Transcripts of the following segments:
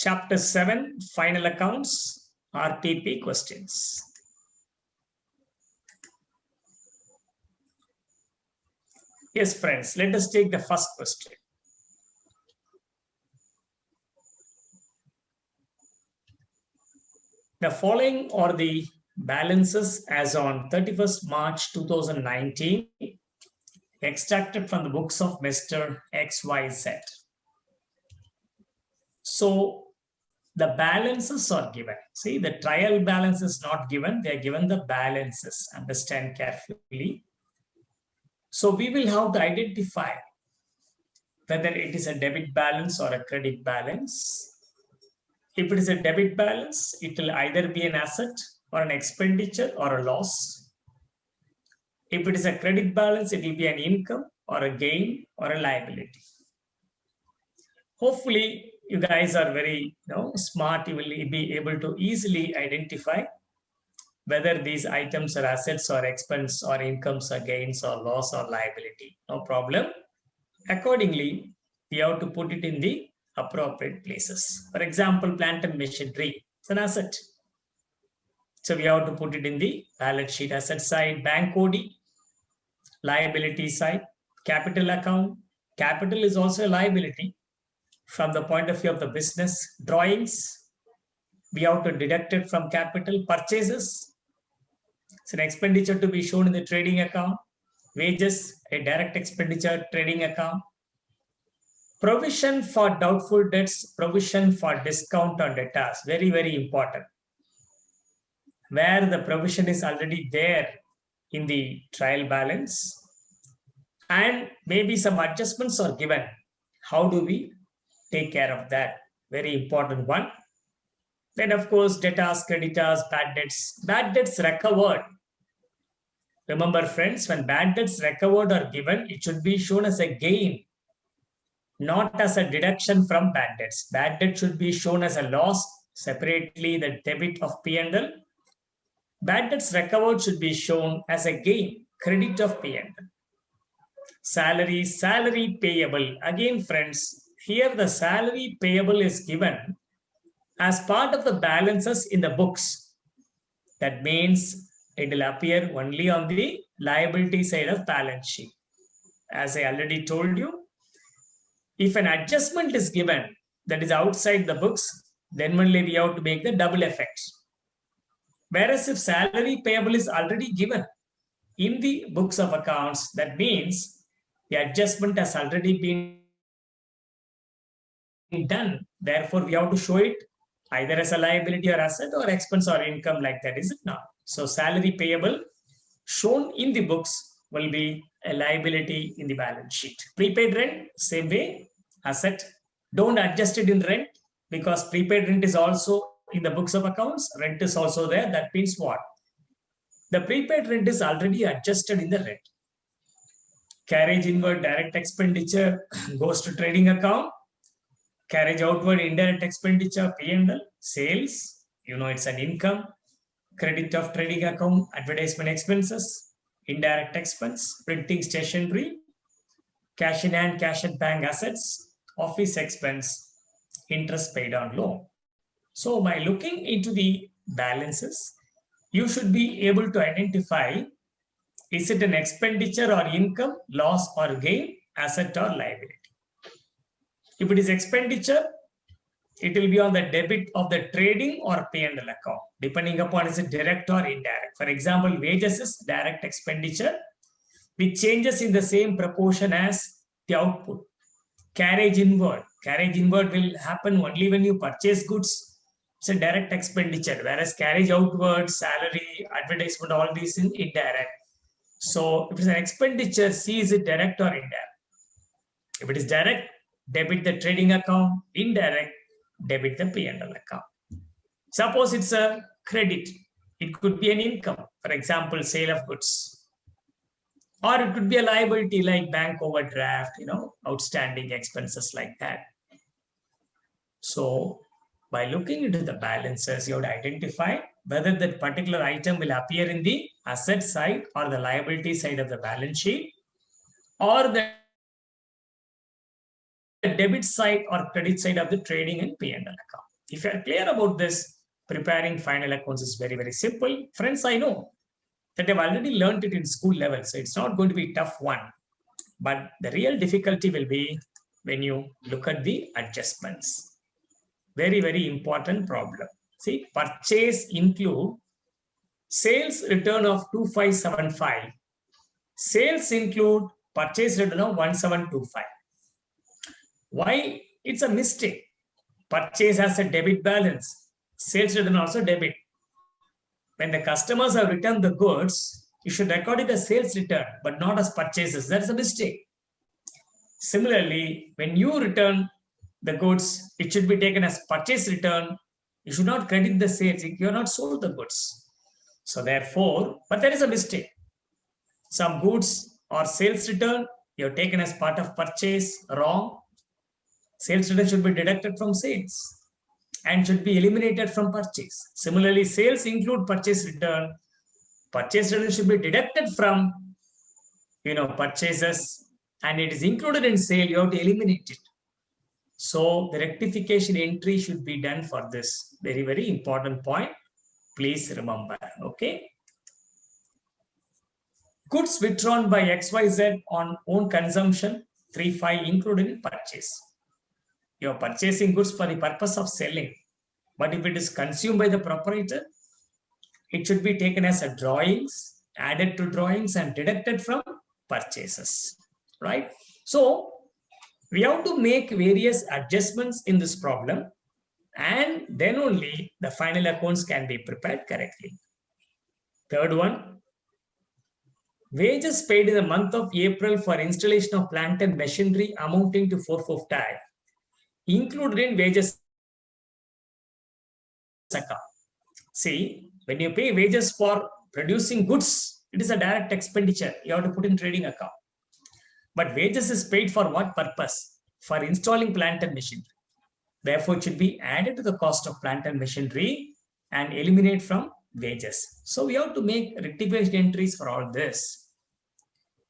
Chapter 7, Final Accounts, RTP questions. Yes, friends, let us take the first question. The following are the balances as on 31st March 2019, extracted from the books of Mr. XYZ. So the balances are given. See, the trial balance is not given. They are given the balances. Understand carefully. So we will have to identify whether it is a debit balance or a credit balance. If it is a debit balance, it will either be an asset or an expenditure or a loss. If it is a credit balance, it will be an income or a gain or a liability. Hopefully, you guys are very smart. You will be able to easily identify whether these items are assets or expense or incomes or gains or loss or liability. No problem. Accordingly, we have to put it in the appropriate places. For example, plant and machinery, it's an asset. So we have to put it in the balance sheet asset side, bank OD, liability side, capital account. Capital is also a liability from the point of view of the business. Drawings, we have to deduct it from capital. Purchases, it's an expenditure to be shown in the trading account. Wages, a direct expenditure, trading account. Provision for doubtful debts, provision for discount on debtors, very, very important. Where the provision is already there in the trial balance and maybe some adjustments are given. How do we take care of that? Very important one. Then, of course, debtors, creditors, bad debts. Bad debts recovered. Remember, friends, when bad debts recovered or given, it should be shown as a gain, not as a deduction from bad debts. Bad debt should be shown as a loss, separately the debit of P&L. Bad debts recovered should be shown as a gain, credit of P&L. Salary payable. Again, friends, here the salary payable is given as part of the balances in the books. That means it will appear only on the liability side of balance sheet. As I already told you, if an adjustment is given that is outside the books, then only we have to make the double effect. Whereas if salary payable is already given in the books of accounts, that means the adjustment has already been done. Therefore, we have to show it either as a liability or asset or expense or income like that, is it not? So salary payable shown in the books will be a liability in the balance sheet. Prepaid rent, same way, asset. Don't adjust it in rent because prepaid rent is also in the books of accounts. Rent is also there. That means what? The prepaid rent is already adjusted in the rent. Carriage inward direct expenditure goes to trading account. Carriage outward indirect expenditure, P&L, sales, it's an income. Credit of trading account, advertisement expenses, indirect expense, printing stationery, cash in hand, cash at bank assets, office expense, interest paid on loan. So by looking into the balances, you should be able to identify, is it an expenditure or income, loss or gain, asset or liability. If it is expenditure, it will be on the debit of the trading or P&L account, depending upon is it direct or indirect. For example, wages is direct expenditure, which changes in the same proportion as the output. Carriage inward will happen only when you purchase goods. It's a direct expenditure, whereas carriage outward, salary, advertisement, all these in indirect. So if it's an expenditure, see is it direct or indirect. If it is direct, debit the trading account, indirect, debit the P&L account. Suppose it's a credit. It could be an income, for example, sale of goods. Or it could be a liability like bank overdraft, outstanding expenses like that. So by looking into the balances, you have to identify whether that particular item will appear in the asset side or the liability side of the balance sheet, or the debit side or credit side of the trading and P&L account. If you are clear about this, preparing final accounts is very, very simple. Friends, I know that they've already learned it in school level, so it's not going to be a tough one. But the real difficulty will be when you look at the adjustments. Very, very important problem. See, purchase include sales return of 2575. Sales include purchase return of 1725. Why? It's a mistake. Purchase has a debit balance. Sales return also debit. When the customers have returned the goods, you should record it as sales return, but not as purchases. That's a mistake. Similarly, when you return the goods, it should be taken as purchase return. You should not credit the sales. You have not sold the goods. So therefore, but there is a mistake. Some goods or sales return, you have taken as part of purchase, wrong. Sales return should be deducted from sales and should be eliminated from purchase. Similarly, sales include purchase return. Purchase return should be deducted from, purchases, and it is included in sale. You have to eliminate it. So the rectification entry should be done for this. Very, very important point. Please remember. Okay. Goods withdrawn by XYZ on own consumption, 3.5 included in purchase. You are purchasing goods for the purpose of selling. But if it is consumed by the proprietor, it should be taken as a drawings, added to drawings and deducted from purchases. Right? So we have to make various adjustments in this problem, and then only the final accounts can be prepared correctly. Third one, wages paid in the month of April for installation of plant and machinery amounting to 450 included in wages account. See, when you pay wages for producing goods, it is a direct expenditure. You have to put in trading account. But wages is paid for what purpose? For installing plant and machinery. Therefore, it should be added to the cost of plant and machinery and eliminate from wages. So we have to make rectification entries for all this.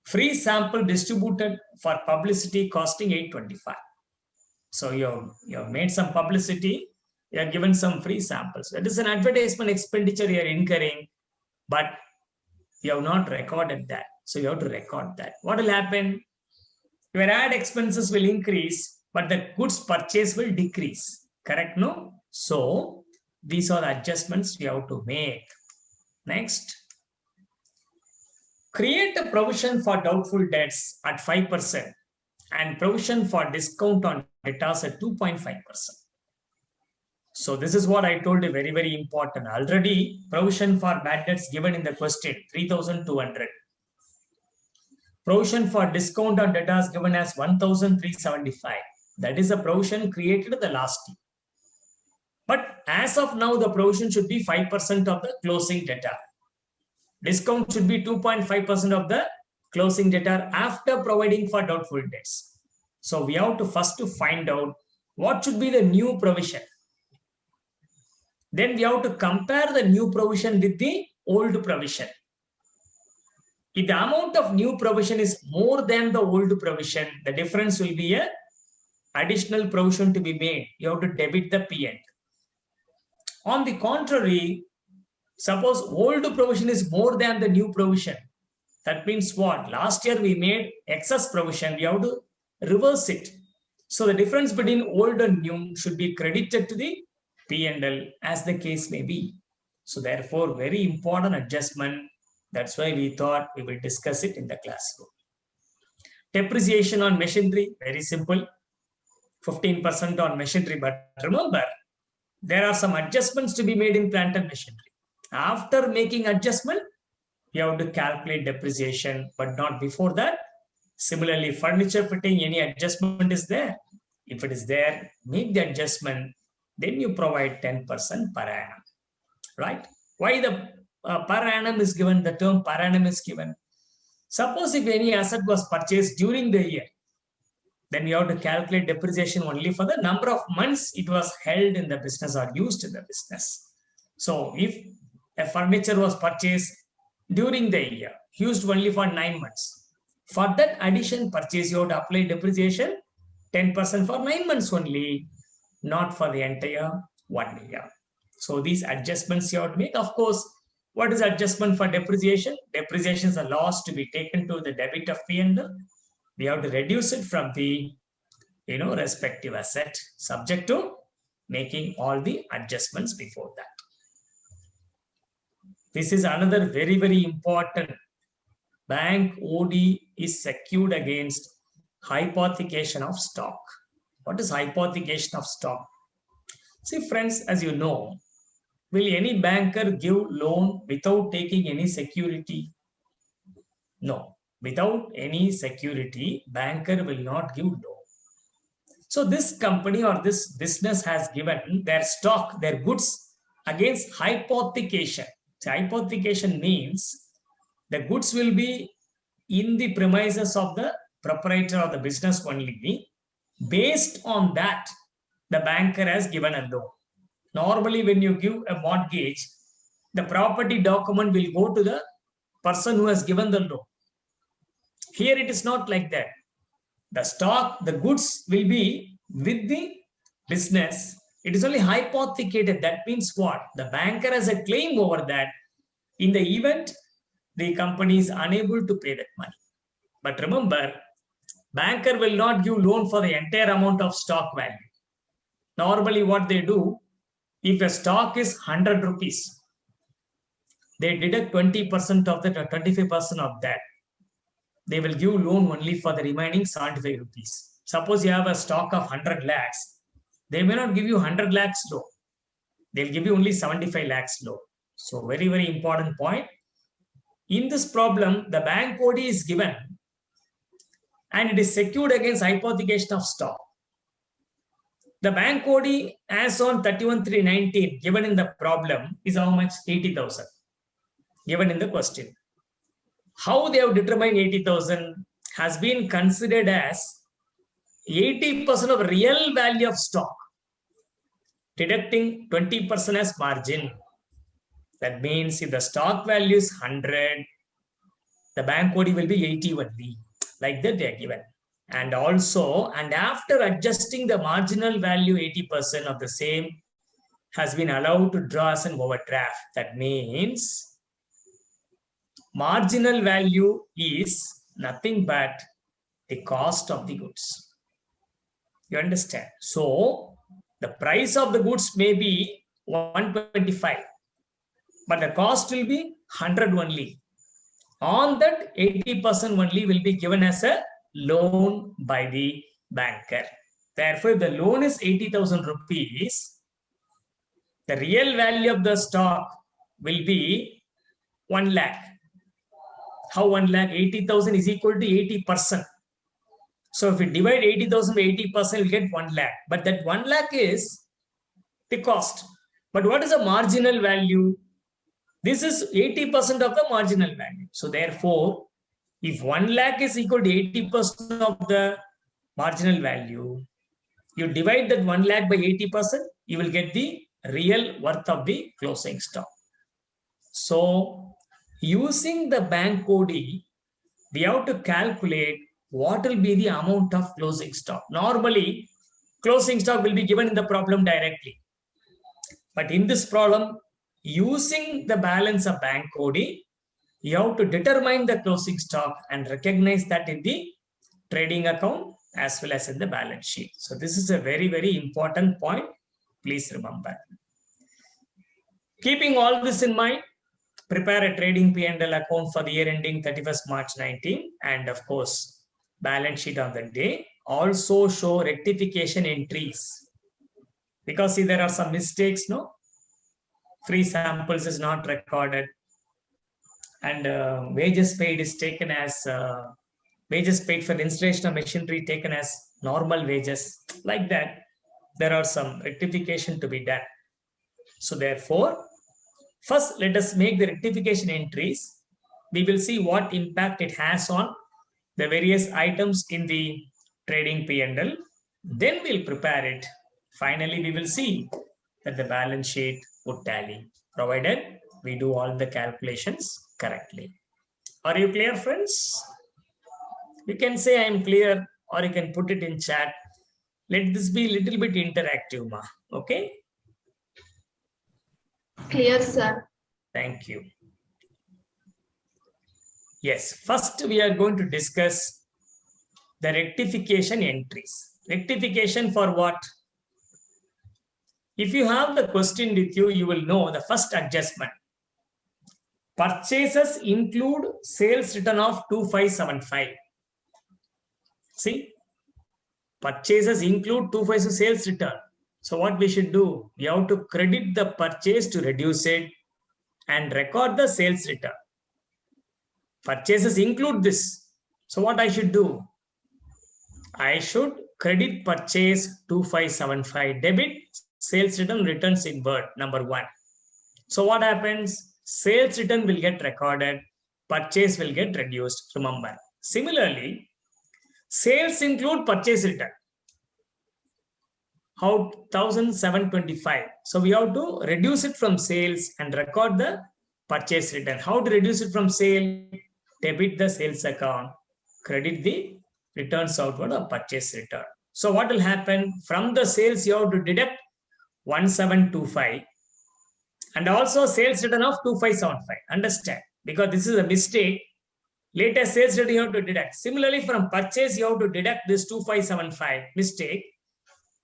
Free sample distributed for publicity costing 825. So you have made some publicity, you are given some free samples. That is an advertisement expenditure you are incurring, but you have not recorded that. So you have to record that. What will happen? Your ad expenses will increase, but the goods purchase will decrease. Correct? No? So these are the adjustments we have to make. Next. Create a provision for doubtful debts at 5% and provision for discount on debtors at 2.5%. So this is what I told you, very, very important. Already provision for bad debts given in the question, 3,200. Provision for discount on debtors given as 1,375. That is a provision created the last year. But as of now, the provision should be 5% of the closing debtor. Discount should be 2.5% of the closing debtor after providing for doubtful debts. So we have to first find out what should be the new provision. Then we have to compare the new provision with the old provision. If the amount of new provision is more than the old provision, the difference will be an additional provision to be made. You have to debit the P&L. On the contrary, suppose old provision is more than the new provision. That means what? Last year we made excess provision. We have to reverse it. So the difference between old and new should be credited to the P&L as the case may be. So therefore, very important adjustment. That's why we thought we will discuss it in the classroom. Depreciation on machinery, very simple. 15% on machinery. But remember, there are some adjustments to be made in plant and machinery. After making adjustment, you have to calculate depreciation, but not before that. Similarly, furniture fitting, any adjustment is there. If it is there, make the adjustment. Then you provide 10% per annum. Right? Why the per annum is given? The term per annum is given. Suppose if any asset was purchased during the year, then you have to calculate depreciation only for the number of months it was held in the business or used in the business. So if a furniture was purchased during the year, used only for 9 months, for that addition purchase, you have to apply depreciation 10% for 9 months only, not for the entire only. Yeah. So these adjustments you have to make. Of course, what is adjustment for depreciation? Depreciation is a loss to be taken to the debit of P&L. We have to reduce it from the respective asset, subject to making all the adjustments before that. This is another very, very important. Bank OD is secured against hypothecation of stock. What is hypothecation of stock? See, friends, as you know, will any banker give loan without taking any security? No. Without any security, banker will not give loan. So this company or this business has given their stock, their goods against hypothecation. So hypothecation means the goods will be in the premises of the proprietor of the business only. Based on that, the banker has given a loan. Normally, when you give a mortgage, the property document will go to the person who has given the loan. Here it is not like that. The stock, the goods will be with the business. It is only hypothecated. That means what? The banker has a claim over that. In the event the company is unable to pay that money. But remember, banker will not give loan for the entire amount of stock value. Normally what they do, if a stock is 100 rupees, they deduct 20% of that or 25% of that. They will give loan only for the remaining 75 rupees. Suppose you have a stock of 100 lakhs. They may not give you 100 lakhs loan. They'll give you only 75 lakhs loan. So very, very important point. In this problem, the bank OD is given and it is secured against hypothecation of stock. The bank OD as on 31/3/19 given in the problem is how much? 80,000 given in the question. How they have determined 80,000 has been considered as 80% of real value of stock, deducting 20% as margin. That means if the stock value is 100, the bank OD will be 80 only. Like that they are given. And also, and after adjusting the marginal value 80% of the same has been allowed to draw as an overdraft. That means marginal value is nothing but the cost of the goods. You understand? So the price of the goods may be 125, but the cost will be 100 only. On that, 80% only will be given as a loan by the banker. Therefore, if the loan is 80,000 rupees, the real value of the stock will be 1 lakh. How 1 lakh? 80,000 is equal to 80%. So if we divide 80,000 by 80%, we'll get 1 lakh. But that 1 lakh is the cost. But what is the marginal value? This is 80% of the marginal value. So therefore, if 1 lakh is equal to 80% of the marginal value, you divide that 1 lakh by 80%, you will get the real worth of the closing stock. So using the bank OD, we have to calculate what will be the amount of closing stock. Normally, closing stock will be given in the problem directly. But in this problem, using the balance of bank OD, you have to determine the closing stock and recognize that in the trading account as well as in the balance sheet. So this is a very, very important point. Please remember. Keeping all this in mind, prepare a trading P&L account for the year ending 31st March 19 and of course, balance sheet on the day. Also show rectification entries. Because see, there are some mistakes, no? Free samples is not recorded. And wages paid is taken as wages paid for installation of machinery taken as normal wages. Like that, there are some rectification to be done. So therefore, first let us make the rectification entries. We will see what impact it has on the various items in the trading P&L. Then we'll prepare it. Finally, we will see that the balance sheet would tally, provided we do all the calculations correctly. Are you clear, friends? You can say I am clear, or you can put it in chat. Let this be a little bit interactive, ma. Okay? Clear, sir. Thank you. Yes, first we are going to discuss the rectification entries. Rectification for what? If you have the question with you, you will know the first adjustment. Purchases include sales return of 2575. See, purchases include 256 sales return. So what we should do? We have to credit the purchase to reduce it and record the sales return. Purchases include this. So what I should do? I should credit purchase 2575, debit sales return returns in Word, number 1. So what happens? Sales return will get recorded, purchase will get reduced, remember. Similarly, sales include purchase return. How? 1725. So we have to reduce it from sales and record the purchase return. How to reduce it from sale? Debit the sales account, credit the returns outward of purchase return. So what will happen? From the sales, you have to deduct 1725 and also sales return of 2575. Understand? Because this is a mistake. Later sales return you have to deduct. Similarly, from purchase, you have to deduct this 2575 mistake.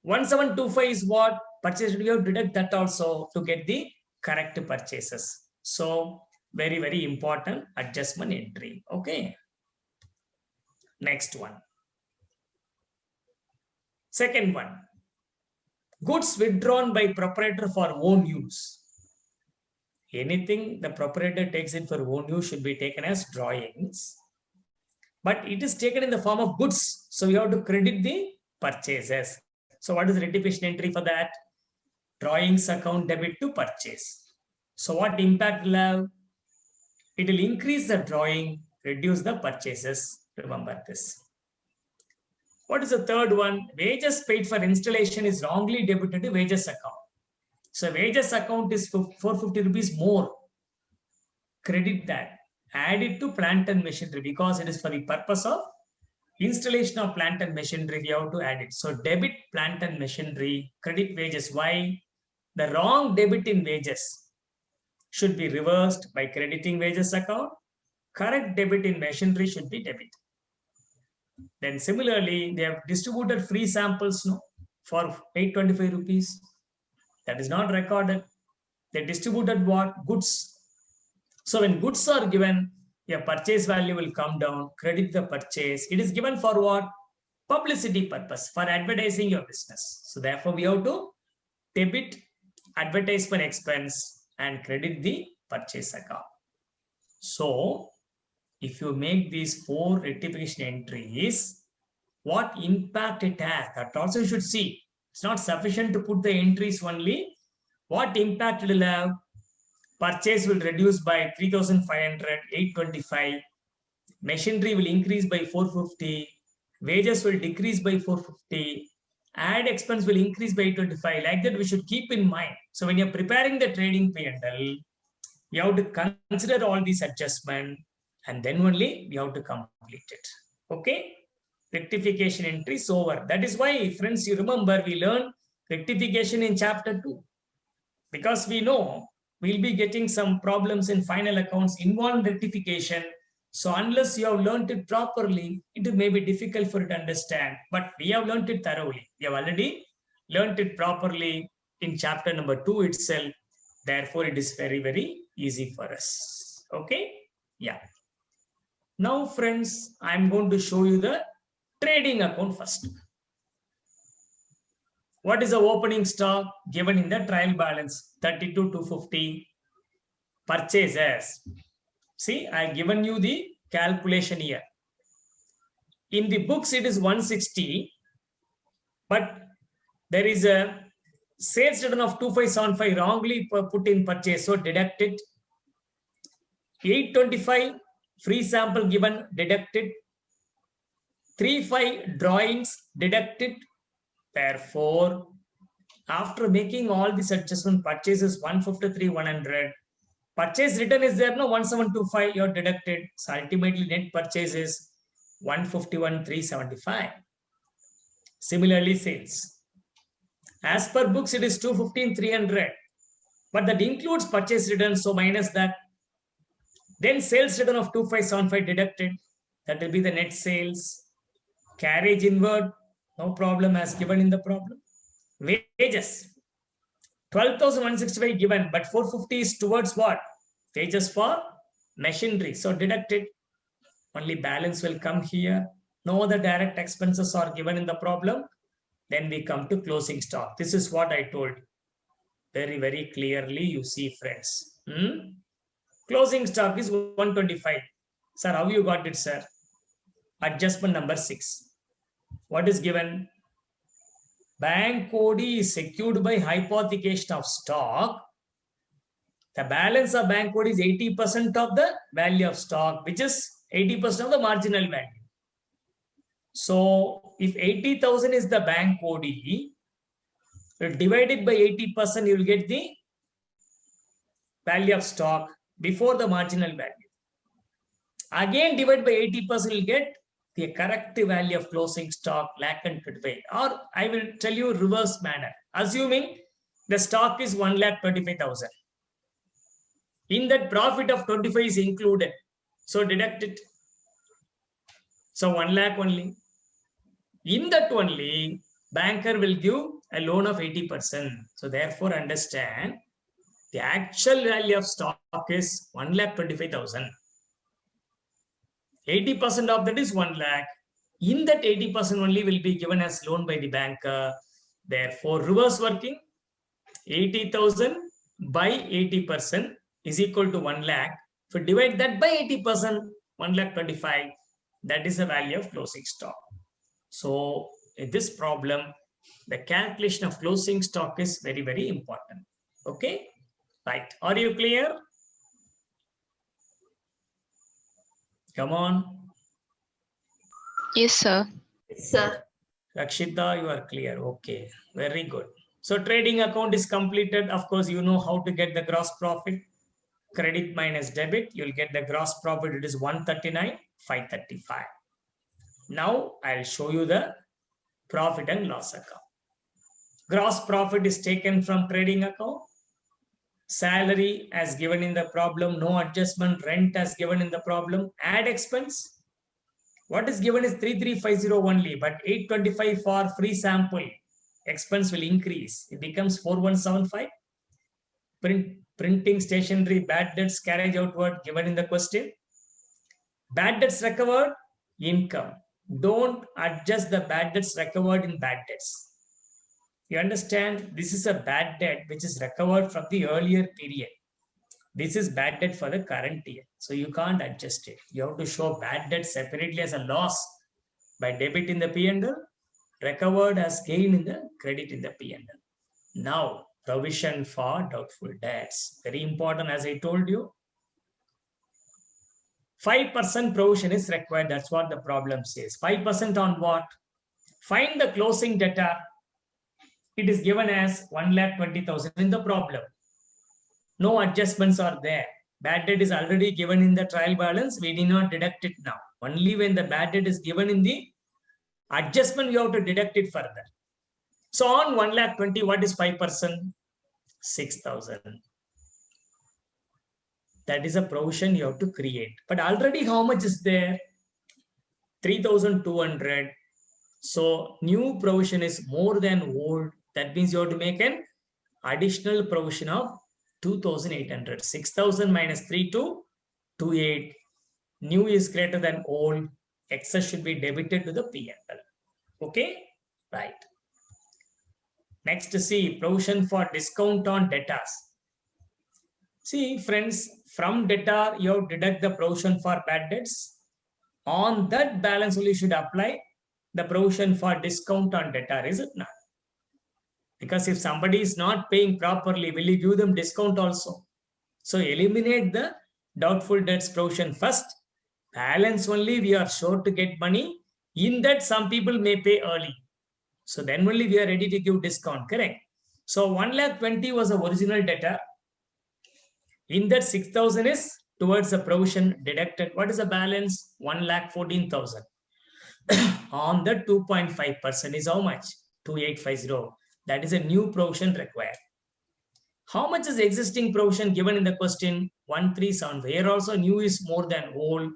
1725 is what? Purchase return, you have to deduct that also to get the correct purchases. So very, very important adjustment entry. Okay. Next one. Second one. Goods withdrawn by proprietor for own use. Anything the proprietor takes it for own use should be taken as drawings. But it is taken in the form of goods. So we have to credit the purchases. So what is the rectification entry for that? Drawings account debit to purchase. So what impact will have? It will increase the drawing, reduce the purchases. Remember this. What is the third one? Wages paid for installation is wrongly debited to wages account. So wages account is 450 rupees more. Credit that. Add it to plant and machinery because it is for the purpose of installation of plant and machinery. We have to add it. So debit plant and machinery, credit wages. Why? The wrong debit in wages should be reversed by crediting wages account. Correct debit in machinery should be debit. Then similarly, they have distributed free samples for 825 rupees. That is not recorded. They distributed what? Goods. So when goods are given, your purchase value will come down. Credit the purchase. It is given for what? Publicity purpose, for advertising your business. So therefore, we have to debit advertisement expense and credit the purchase account. So if you make these 4 rectification entries, what impact it has, that also you should see. It's not sufficient to put the entries only. What impact it will have? Purchase will reduce by 3,500, 825. Machinery will increase by 450. Wages will decrease by 450. Ad expense will increase by 825. Like that, we should keep in mind. So when you're preparing the trading P&L, you have to consider all these adjustments and then only you have to complete it. Okay? Rectification entry is over. That is why, friends, you remember we learned rectification in chapter 2. Because we know we'll be getting some problems in final accounts involving rectification. So unless you have learned it properly, it may be difficult for you to understand. But we have learned it thoroughly. We have already learned it properly in chapter number 2 itself. Therefore, it is very, very easy for us. Okay? Yeah. Now, friends, I'm going to show you the trading account first. What is the opening stock given in the trial balance? 32,250. Purchases. See, I have given you the calculation here. In the books, it is 160, but there is a sales return of 2575 wrongly put in purchase, so deduct it. 825 free sample given, deducted. 35 drawings, deducted. Therefore, after making all this adjustment, purchases 153, 100. Purchase return is there, no 1725, you are deducted. So ultimately net purchase is 151, 375. Similarly, sales. As per books, it is 215, 300. But that includes purchase return, so minus that. Then sales return of 2575 deducted. That will be the net sales. Carriage inward, no problem as given in the problem. Wages, 12,165 given, but 450 is towards what? Wages for machinery. So deducted. Only balance will come here. No other direct expenses are given in the problem. Then we come to closing stock. This is what I told you. Very, very clearly you see, friends. Closing stock is 125. Sir, how you got it, sir? Adjustment number 6. What is given? Bank OD is secured by hypothecation of stock. The balance of bank OD is 80% of the value of stock, which is 80% of the marginal value. So if 80,000 is the bank OD, divided by 80%, you will get the value of stock before the marginal value. Again, divide by 80%, you will get the correct value of closing stock, lakh and 25. Or I will tell you reverse manner. Assuming the stock is 1,25,000. In that, profit of 25 is included. So deduct it. So 1 lakh only. In that only, banker will give a loan of 80%. So therefore, understand the actual value of stock is 1,25,000. 80% of that is 1 lakh. In that 80% only will be given as loan by the banker. Therefore, reverse working, 80,000 by 80% is equal to 1 lakh. So divide that by 80%, 1,25,000. That is the value of closing stock. So in this problem, the calculation of closing stock is very, very important. Okay, right. Are you clear? Come on. Yes, sir. Yes, sir. Rakshita, you are clear. Okay, very good. So trading account is completed. Of course, you know how to get the gross profit. Credit minus debit, you'll get the gross profit. It is 139,535. Now I'll show you the profit and loss account. Gross profit is taken from trading account. Salary as given in the problem, no adjustment. Rent as given in the problem. Add expense. What is given is 3350 only, but 825 for free sample. Expense will increase. It becomes 4175. Printing, stationery, bad debts, carriage outward given in the question. Bad debts recovered, income. Don't adjust the bad debts recovered in bad debts. You understand? This is a bad debt which is recovered from the earlier period. This is bad debt for the current year. So you can't adjust it. You have to show bad debt separately as a loss by debit in the P&L, recovered as gain in the credit in the P&L. Now, provision for doubtful debts. Very important, as I told you. 5% provision is required. That's what the problem says. 5% on what? Find the closing debtor. It is given as 1,20,000 in the problem. No adjustments are there. Bad debt is already given in the trial balance. We did not deduct it now. Only when the bad debt is given in the adjustment, you have to deduct it further. So on 1,20,000, what is 5%? 6,000. That is a provision you have to create. But already how much is there? 3,200. So new provision is more than old. That means you have to make an additional provision of 2,800. 6,000 minus 3,228. New is greater than old. Excess should be debited to the P&L. Okay? Right. Next, see provision for discount on debtors. See, friends, from debtor, you have to deduct the provision for bad debts. On that balance only you should apply the provision for discount on debtor, is it not? Because if somebody is not paying properly, will you give them discount also? So eliminate the doubtful debts provision first. Balance only we are sure to get money. In that, some people may pay early. So then only we are ready to give discount, correct? So 1,20,000 was the original debtor. In that 6,000 is towards the provision deducted. What is the balance? 1,14,000. On the 2.5% is how much? 2,850. That is a new provision required. How much is the existing provision given in the question? 1375. Here also new is more than old.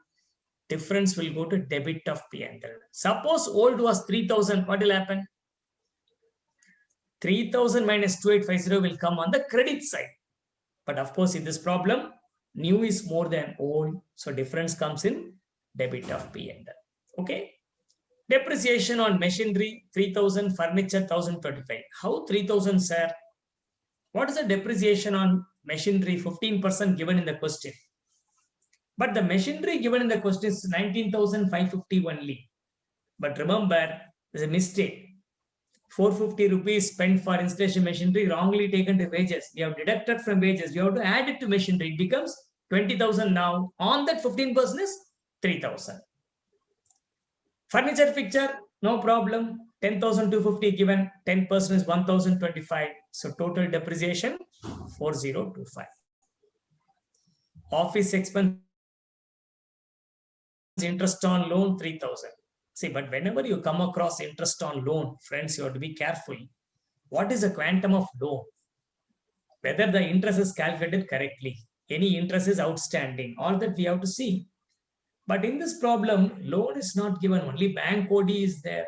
Difference will go to debit of P&L. Suppose old was 3000. What will happen? 3000 minus 2850 will come on the credit side. But of course, in this problem, new is more than old. So difference comes in debit of P&L. Okay. Depreciation on machinery 3000, furniture 1025. How 3000, sir? What is the depreciation on machinery? 15% given in the question. But the machinery given in the question is 19,550 only. But remember, there's a mistake. 450 rupees spent for installation machinery wrongly taken to wages. We have deducted from wages. We have to add it to machinery. It becomes 20,000 now. On that 15% is 3,000. Furniture fixture, no problem. 10,250 given. 10% is 1,025. So total depreciation 4,025. Office expense, interest on loan 3,000. See, but whenever you come across interest on loan, friends, you have to be careful. What is the quantum of loan? Whether the interest is calculated correctly, any interest is outstanding, all that we have to see. But in this problem, loan is not given, only bank OD is there.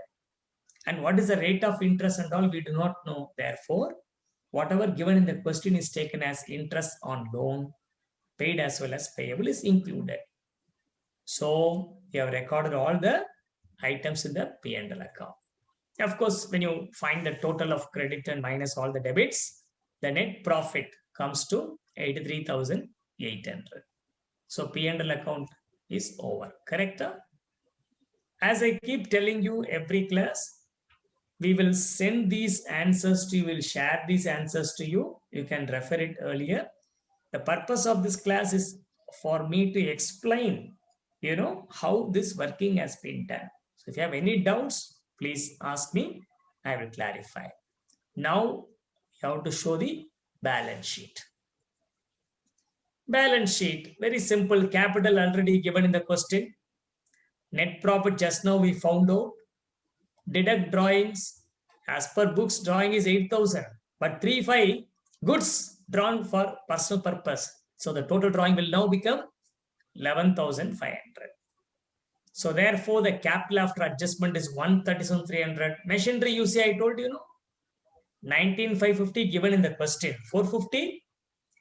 And what is the rate of interest and all, we do not know. Therefore, whatever given in the question is taken as interest on loan, paid as well as payable is included. So, you have recorded all the items in the P&L account. Of course, when you find the total of credit and minus all the debits, the net profit comes to 83,800. So P&L account is over. Correct? As I keep telling you every class, we will send these answers to you. We will share these answers to you. You can refer it earlier. The purpose of this class is for me to explain, how this working has been done. So if you have any doubts, please ask me. I will clarify. Now you have to show the balance sheet. Balance sheet, very simple. Capital already given in the question. Net profit just now we found out. Deduct drawings. As per books, drawing is 8,000. But 3,500 goods drawn for personal purpose. So the total drawing will now become 11,500. So therefore, the capital after adjustment is 137,300. Machinery, you see, I told you, 19,550 given in the question. 450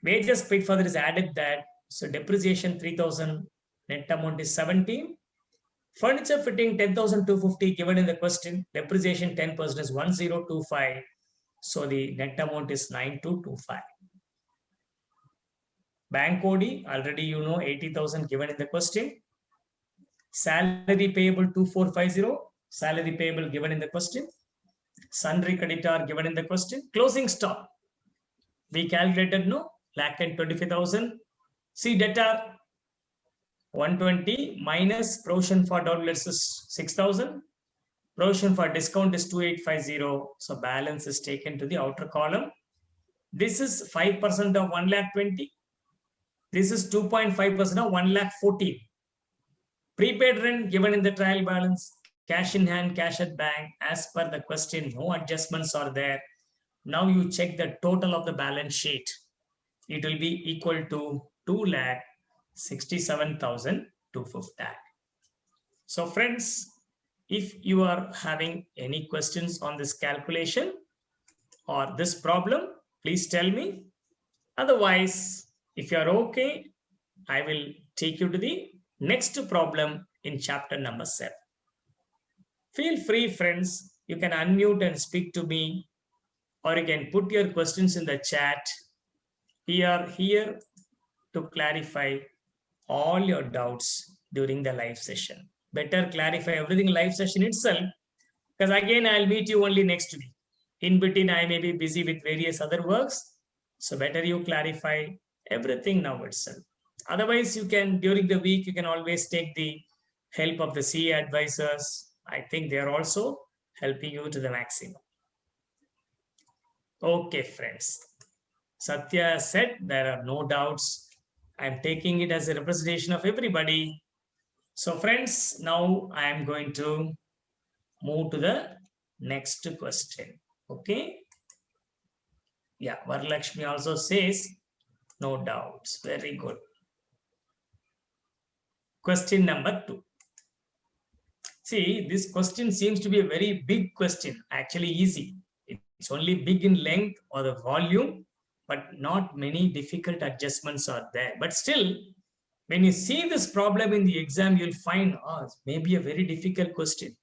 wages paid for, that is added that. So depreciation 3,000, net amount is 17. Furniture fitting 10,250 given in the question. Depreciation 10% is 1,025. So the net amount is 9,225. Bank OD, already 80,000 given in the question. Salary payable 2,450. Salary payable given in the question. Sundry creditor given in the question. Closing stock. We calculated, 1,25,000. See debtor 120 minus provision for doubtless is 6,000. Provision for discount is 2,850. So balance is taken to the outer column. This is 5% of 1,20,000. This is 2.5% of 1,14,000. Prepaid rent given in the trial balance. Cash in hand, cash at bank. As per the question, no adjustments are there. Now you check the total of the balance sheet. It will be equal to 2,67,250. So friends, if you are having any questions on this calculation or this problem, please tell me. Otherwise, if you are okay, I will take you to the next problem in chapter number 7. Feel free, friends. You can unmute and speak to me, or you can put your questions in the chat. We are here to clarify all your doubts during the live session. Better clarify everything live session itself, because again, I'll meet you only next week. In between, I may be busy with various other works. So better you clarify everything now itself. Otherwise, you can, during the week, you can always take the help of the CA advisors. I think they are also helping you to the maximum. Okay, friends. Satya said there are no doubts. I'm taking it as a representation of everybody. So friends, now I am going to move to the next question. Okay. Yeah, Varalakshmi also says, no doubts. Very good. Question number 2. See, this question seems to be a very big question, actually easy. It's only big in length or the volume, but not many difficult adjustments are there. But still, when you see this problem in the exam, you'll find, maybe a very difficult question.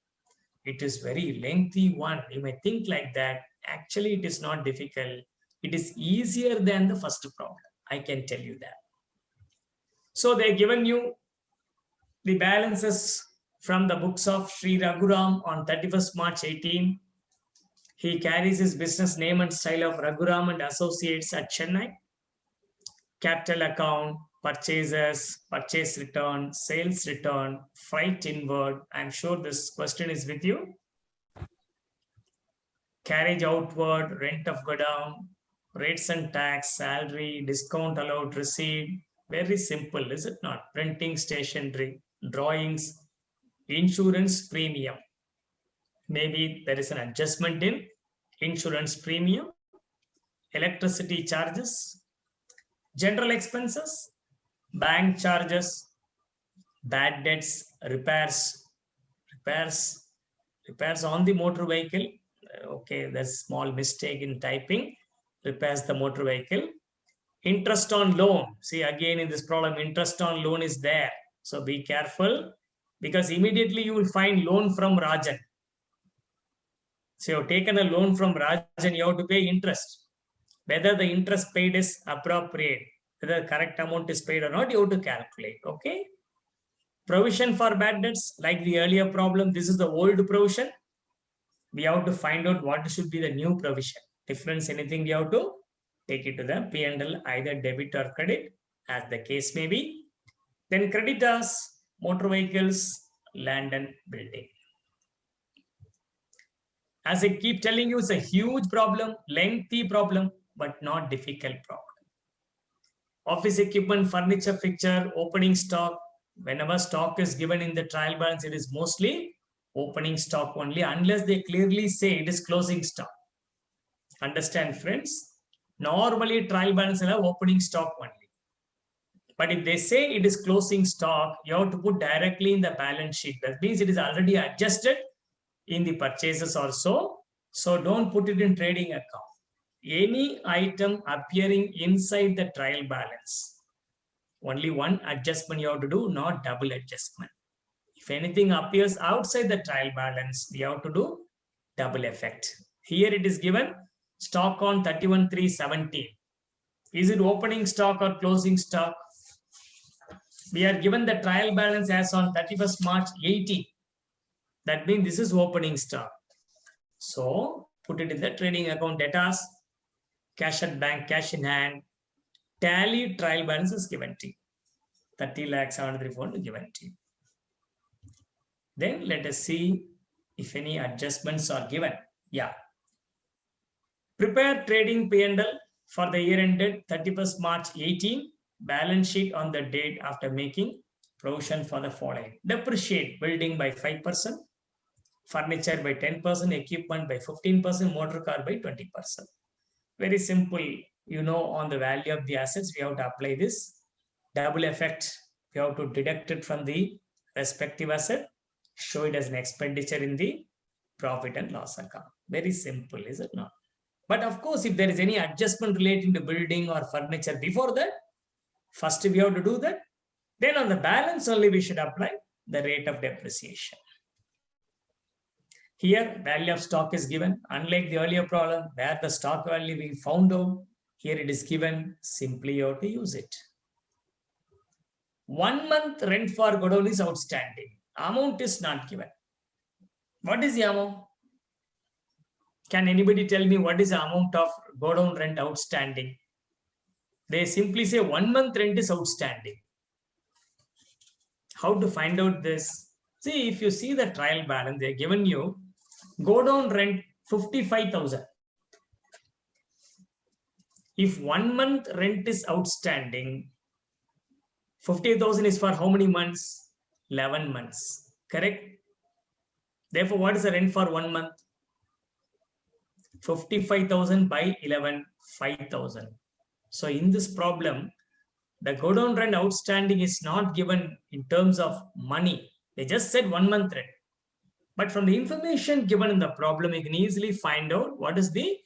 It is very lengthy one. You may think like that. Actually, it is not difficult. It is easier than the first problem. I can tell you that. So they've given you the balances from the books of Sri Raghuram on 31st March 18. He carries his business name and style of Raghuram and Associates at Chennai. Capital account, purchases, purchase return, sales return, freight inward. I'm sure this question is with you. Carriage outward, rent of godown, rates and tax, salary, discount allowed, receipt. Very simple, is it not? Printing, stationery, drawings, insurance premium. Maybe there is an adjustment in insurance premium, electricity charges, general expenses, bank charges, bad debts, repairs on the motor vehicle. Okay, there's small mistake in typing. Repairs the motor vehicle. Interest on loan. See, again in this problem, interest on loan is there. So be careful, because immediately you will find loan from Rajan. So you have taken a loan from Rajan, you have to pay interest. Whether the interest paid is appropriate, whether the correct amount is paid or not, you have to calculate. Okay. Provision for bad debts, like the earlier problem, this is the old provision. We have to find out what should be the new provision. Difference, anything, we have to take it to the P&L, either debit or credit, as the case may be. Then creditors, motor vehicles, land and building. As I keep telling you, it's a huge problem, lengthy problem, but not difficult problem. Office equipment, furniture, fixture, opening stock. Whenever stock is given in the trial balance, it is mostly opening stock only, unless they clearly say it is closing stock. Understand, friends? Normally, trial balance will have opening stock only. But if they say it is closing stock, you have to put directly in the balance sheet. That means it is already adjusted in the purchases also. So don't put it in trading account. Any item appearing inside the trial balance, only one adjustment you have to do, not double adjustment. If anything appears outside the trial balance, we have to do double effect. Here it is given stock on 31/3/17. Is it opening stock or closing stock? We are given the trial balance as on 31st March 18. That means this is opening stock. So put it in the trading account, debtors, cash at bank, cash in hand. Tally trial balance is given to you. 30,73,400 given to you. Then let us see if any adjustments are given. Yeah. Prepare trading P&L for the year ended 31st March 18. Balance sheet on the date after making provision for the following. Depreciate building by 5%, furniture by 10%, equipment by 15%, motor car by 20%. Very simple. You know, on the value of the assets, we have to apply this double effect. We have to deduct it from the respective asset, show it as an expenditure in the profit and loss account. Very simple, is it not? But of course, if there is any adjustment relating to building or furniture before that, first we have to do that. Then on the balance only we should apply the rate of depreciation. Here, value of stock is given. Unlike the earlier problem where the stock value we found out, here it is given. Simply you have to use it. 1 month rent for godown is outstanding. Amount is not given. What is the amount? Can anybody tell me what is the amount of godown rent outstanding? They simply say 1 month rent is outstanding. How to find out this? See, if you see the trial balance, they are given you godown rent 55,000. If 1 month rent is outstanding, 50,000 is for how many months? 11 months. Correct? Therefore, what is the rent for 1 month? 55,000 by 11, 5,000. So in this problem, the go down rent outstanding is not given in terms of money. They just said 1 month rent. But from the information given in the problem, you can easily find out what is the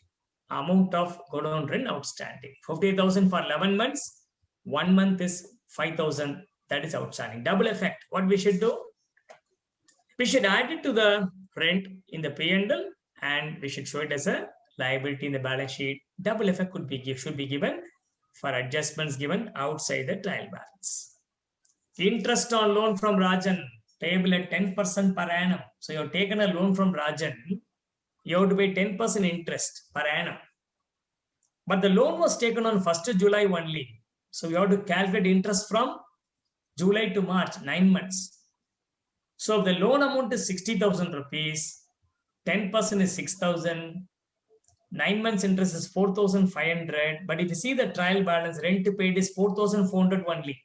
amount of go down rent outstanding. 58,000 for 11 months. 1 month is 5,000. That is outstanding. Double effect. What we should do? We should add it to the rent in the P&L and we should show it as a liability in the balance sheet. Double effect should be given for adjustments given outside the trial balance. Interest on loan from Rajan, payable at 10% per annum. So you have taken a loan from Rajan, you have to pay 10% interest per annum. But the loan was taken on 1st July only. So you have to calculate interest from July to March, 9 months. So if the loan amount is 60,000 rupees, 10% is 6,000, 9 months interest is 4,500. But if you see the trial balance, rent paid is 4,400 only.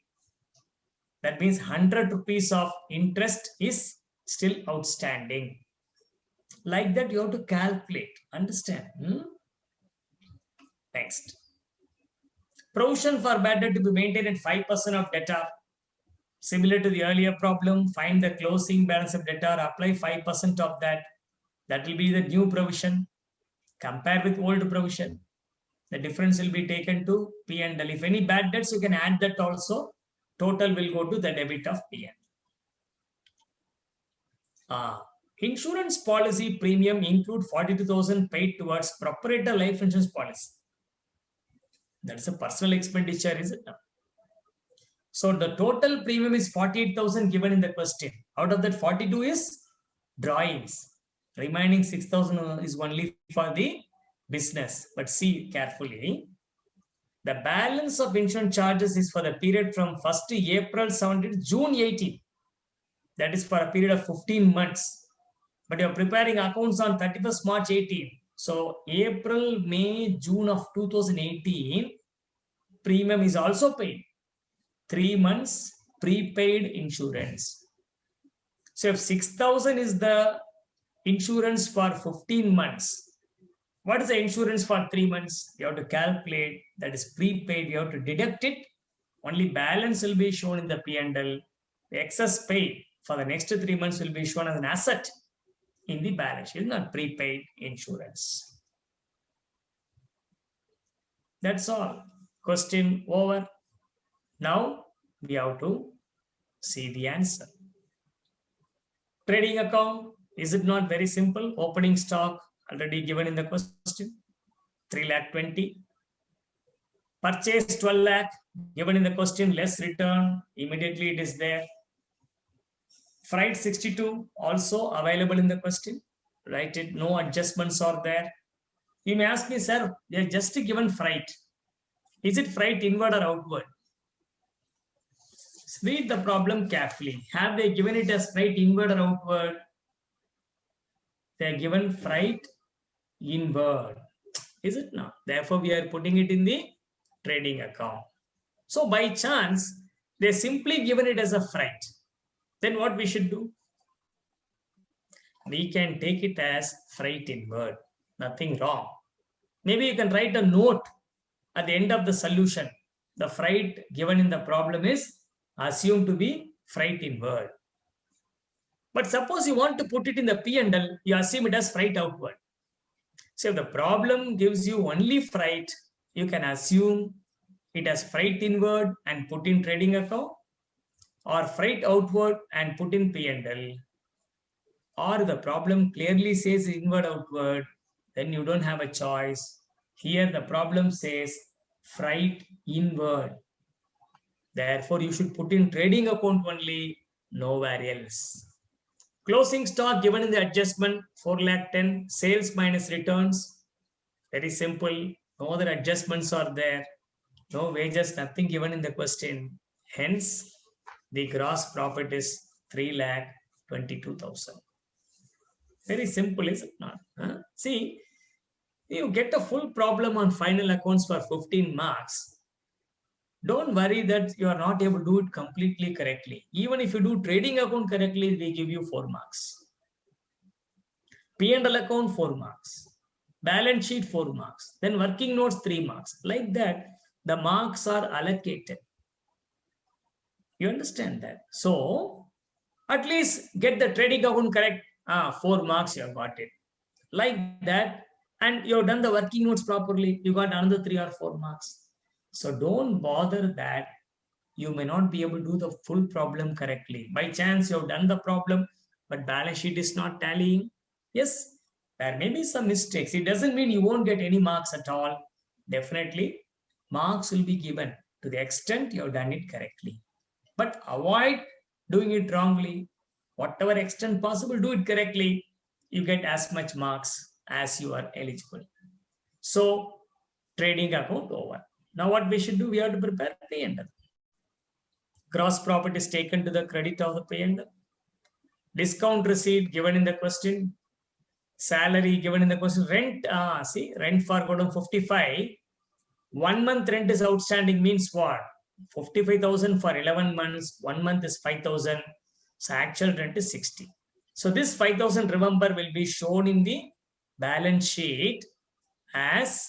That means 100 rupees of interest is still outstanding. Like that, you have to calculate. Understand? Next. Provision for bad debt to be maintained at 5% of debtor. Similar to the earlier problem, find the closing balance of debtor, apply 5% of that. That will be the new provision. Compare with old provision. The difference will be taken to P&L. If any bad debts, you can add that also. Total will go to the debit of P&L. Insurance policy premium include 42,000 paid towards proprietor life insurance policy. That's a personal expenditure, is it? So the total premium is 48,000 given in the question. Out of that, 42 is drawings. Remaining 6,000 is only for the business. But see carefully. The balance of insurance charges is for the period from 1st April 17 to June 18. That is for a period of 15 months. But you're preparing accounts on 31st March 18. So April, May, June of 2018, premium is also paid. 3 months prepaid insurance. So if 6,000 is the insurance for 15 months, what is the insurance for 3 months? You have to calculate. That is prepaid. You have to deduct it. Only balance will be shown in the P&L. The excess paid for the next 3 months will be shown as an asset in the balance sheet, not prepaid insurance. That's all. Question over. Now we have to see the answer. Trading account, is it not very simple? Opening stock already given in the question, 3,20,000. Purchase 12 lakh given in the question, less return, immediately it is there. Freight 62 also available in the question. Write it, no adjustments are there. You may ask me, sir, they are just given freight. Is it freight inward or outward? Read the problem carefully. Have they given it as freight inward or outward? They are given freight inward. Is it not? Therefore, we are putting it in the trading account. So by chance, they simply given it as a freight. Then what we should do? We can take it as freight inward. Nothing wrong. Maybe you can write a note at the end of the solution. The freight given in the problem is assumed to be freight inward. But suppose you want to put it in the P&L, you assume it as freight outward. So if the problem gives you only freight, you can assume it as freight inward and put in trading account, or freight outward and put in P&L. Or the problem clearly says inward outward, then you don't have a choice. Here the problem says freight inward. Therefore, you should put in trading account only, nowhere else. Closing stock given in the adjustment, 4,10,000, sales minus returns. Very simple. No other adjustments are there. No wages, nothing given in the question. Hence, the gross profit is 3,22,000. Very simple, is it not? Huh? See, you get a full problem on final accounts for 15 marks. Don't worry that you are not able to do it completely correctly. Even if you do trading account correctly, they give you 4 marks. P&L account, 4 marks. balance sheet 4 marks, then working notes 3 marks. Like that, the marks are allocated. You understand that? So at least get the trading account correct. 4 marks, you have got it. Like that, and you have done the working notes properly, you got another 3 or 4 marks. So don't bother that you may not be able to do the full problem correctly. By chance, you have done the problem, but balance sheet is not tallying. Yes, there may be some mistakes. It doesn't mean you won't get any marks at all. Definitely, marks will be given to the extent you have done it correctly. But avoid doing it wrongly. Whatever extent possible, do it correctly. You get as much marks as you are eligible. So, trading account over. Now, what we should do? We have to prepare P&L. Gross profit is taken to the credit of the P&L. Discount receipt given in the question. Salary given in the question. Rent, see, rent for column 55. 1 month rent is outstanding means what? 55,000 for 11 months. 1 month is 5,000. So actual rent is 60. So this 5,000, remember, will be shown in the balance sheet as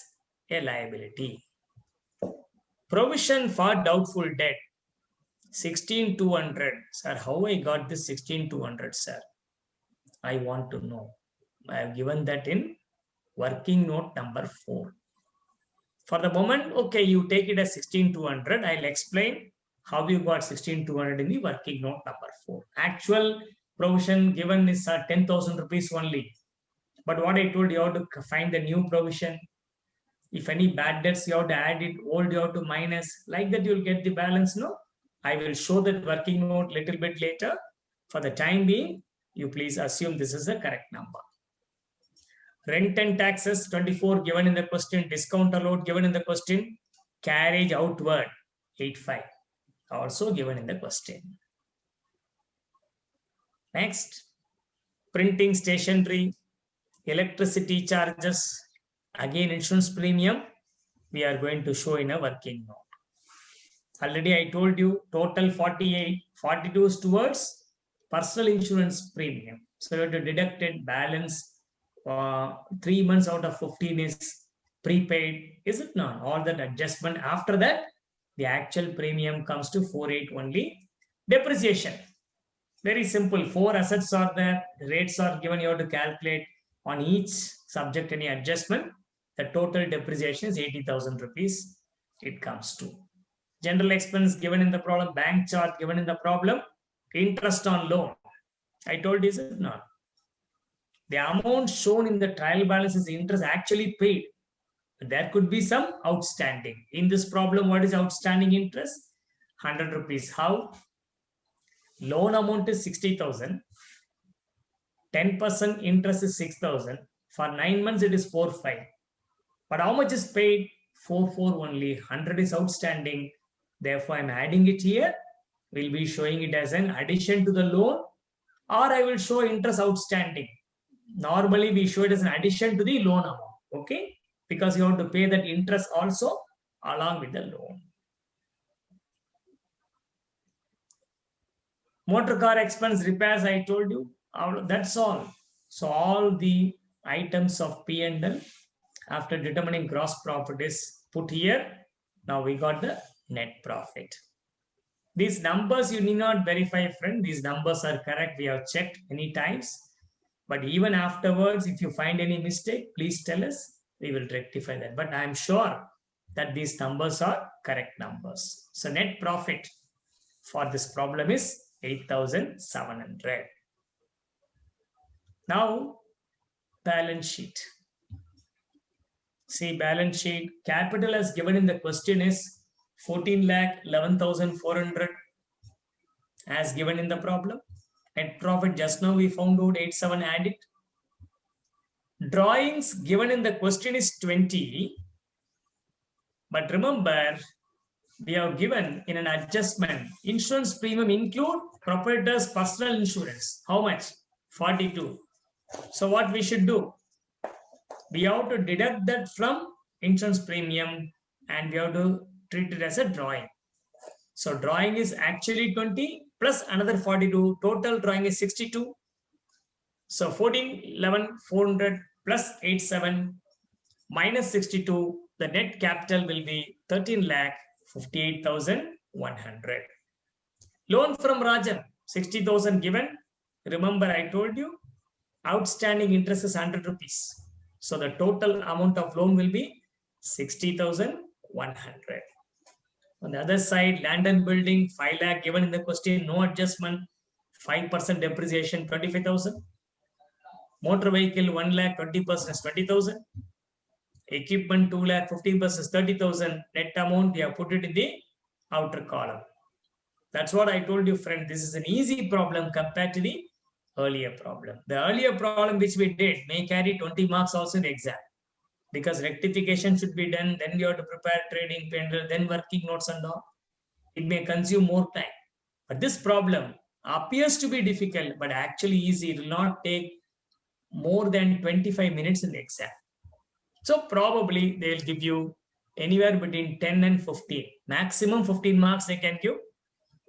a liability. Provision for doubtful debt. 16,200. Sir, how I got this 16,200, sir? I want to know. I have given that in working note number 4. For the moment, okay, you take it as 16,200. I'll explain how you got 16,200 in the working note number 4. Actual provision given is 10,000 rupees only. But what I told you, have to find the new provision. If any bad debts, you have to add it, old you have to minus. Like that, you'll get the balance, no? I will show that working note little bit later. For the time being, you please assume this is the correct number. Rent and taxes 24 given in the question. Discount allowed given in the question. Carriage outward 85 also given in the question. Next, printing stationery, electricity charges, again insurance premium, we are going to show in a working note. Already I told you total 48, 42 is towards personal insurance premium. So you have to deduct it, balance 3 months out of 15 is prepaid, is it not? All that adjustment. After that, the actual premium comes to 48 only. Depreciation, very simple. 4 assets are there. The rates are given. You have to calculate on each subject any adjustment. The total depreciation is 80,000 rupees. It comes to. General expense given in the problem. Bank charge given in the problem. Interest on loan. I told you, is it not? The amount shown in the trial balance is interest actually paid. There could be some outstanding. In this problem, what is outstanding interest? 100 rupees. How? Loan amount is 60,000. 10% interest is 6,000. For 9 months, it is 4,500. But how much is paid? 4,400 only. 100 is outstanding. Therefore, I'm adding it here. We'll be showing it as an addition to the loan, or I will show interest outstanding. Normally, we show it as an addition to the loan amount. Okay? Because you have to pay that interest also along with the loan. Motor car expense, repairs, I told you. That's all. So all the items of P&L after determining gross profit is put here. Now we got the net profit. These numbers you need not verify, friend. These numbers are correct. We have checked many times. But even afterwards, if you find any mistake, please tell us. We will rectify that. But I'm sure that these numbers are correct numbers. So net profit for this problem is 8,700. Now, balance sheet. See, balance sheet. Capital as given in the question is 14,11,400 as given in the problem. Net profit, just now we found out 87, add it. Drawings given in the question is 20. But remember, we have given in an adjustment, insurance premium include proprietor's personal insurance. How much? 42. So what we should do? We have to deduct that from insurance premium and we have to treat it as a drawing. So drawing is actually 20 plus another 42. Total drawing is 62. So 14,11,400 plus 87. minus 62, the net capital will be 13,58,100. Loan from Rajan, 60,000 given. Remember, I told you, outstanding interest is 100 rupees. So the total amount of loan will be 60,100. On the other side, land and building, 5 lakh given in the question, no adjustment, 5% depreciation, 25,000. Motor vehicle, 1 lakh, 20% is 20,000. Equipment, 2 lakh, 15% is 30,000. Net amount, we have put it in the outer column. That's what I told you, friend. This is an easy problem compared to the earlier problem. The earlier problem which we did may carry 20 marks also in the exam, because rectification should be done, then you have to prepare trading P&L, then working notes and all. It may consume more time. But this problem appears to be difficult, but actually easy. It will not take more than 25 minutes in the exam. So probably they'll give you anywhere between 10 and 15. Maximum 15 marks they can give.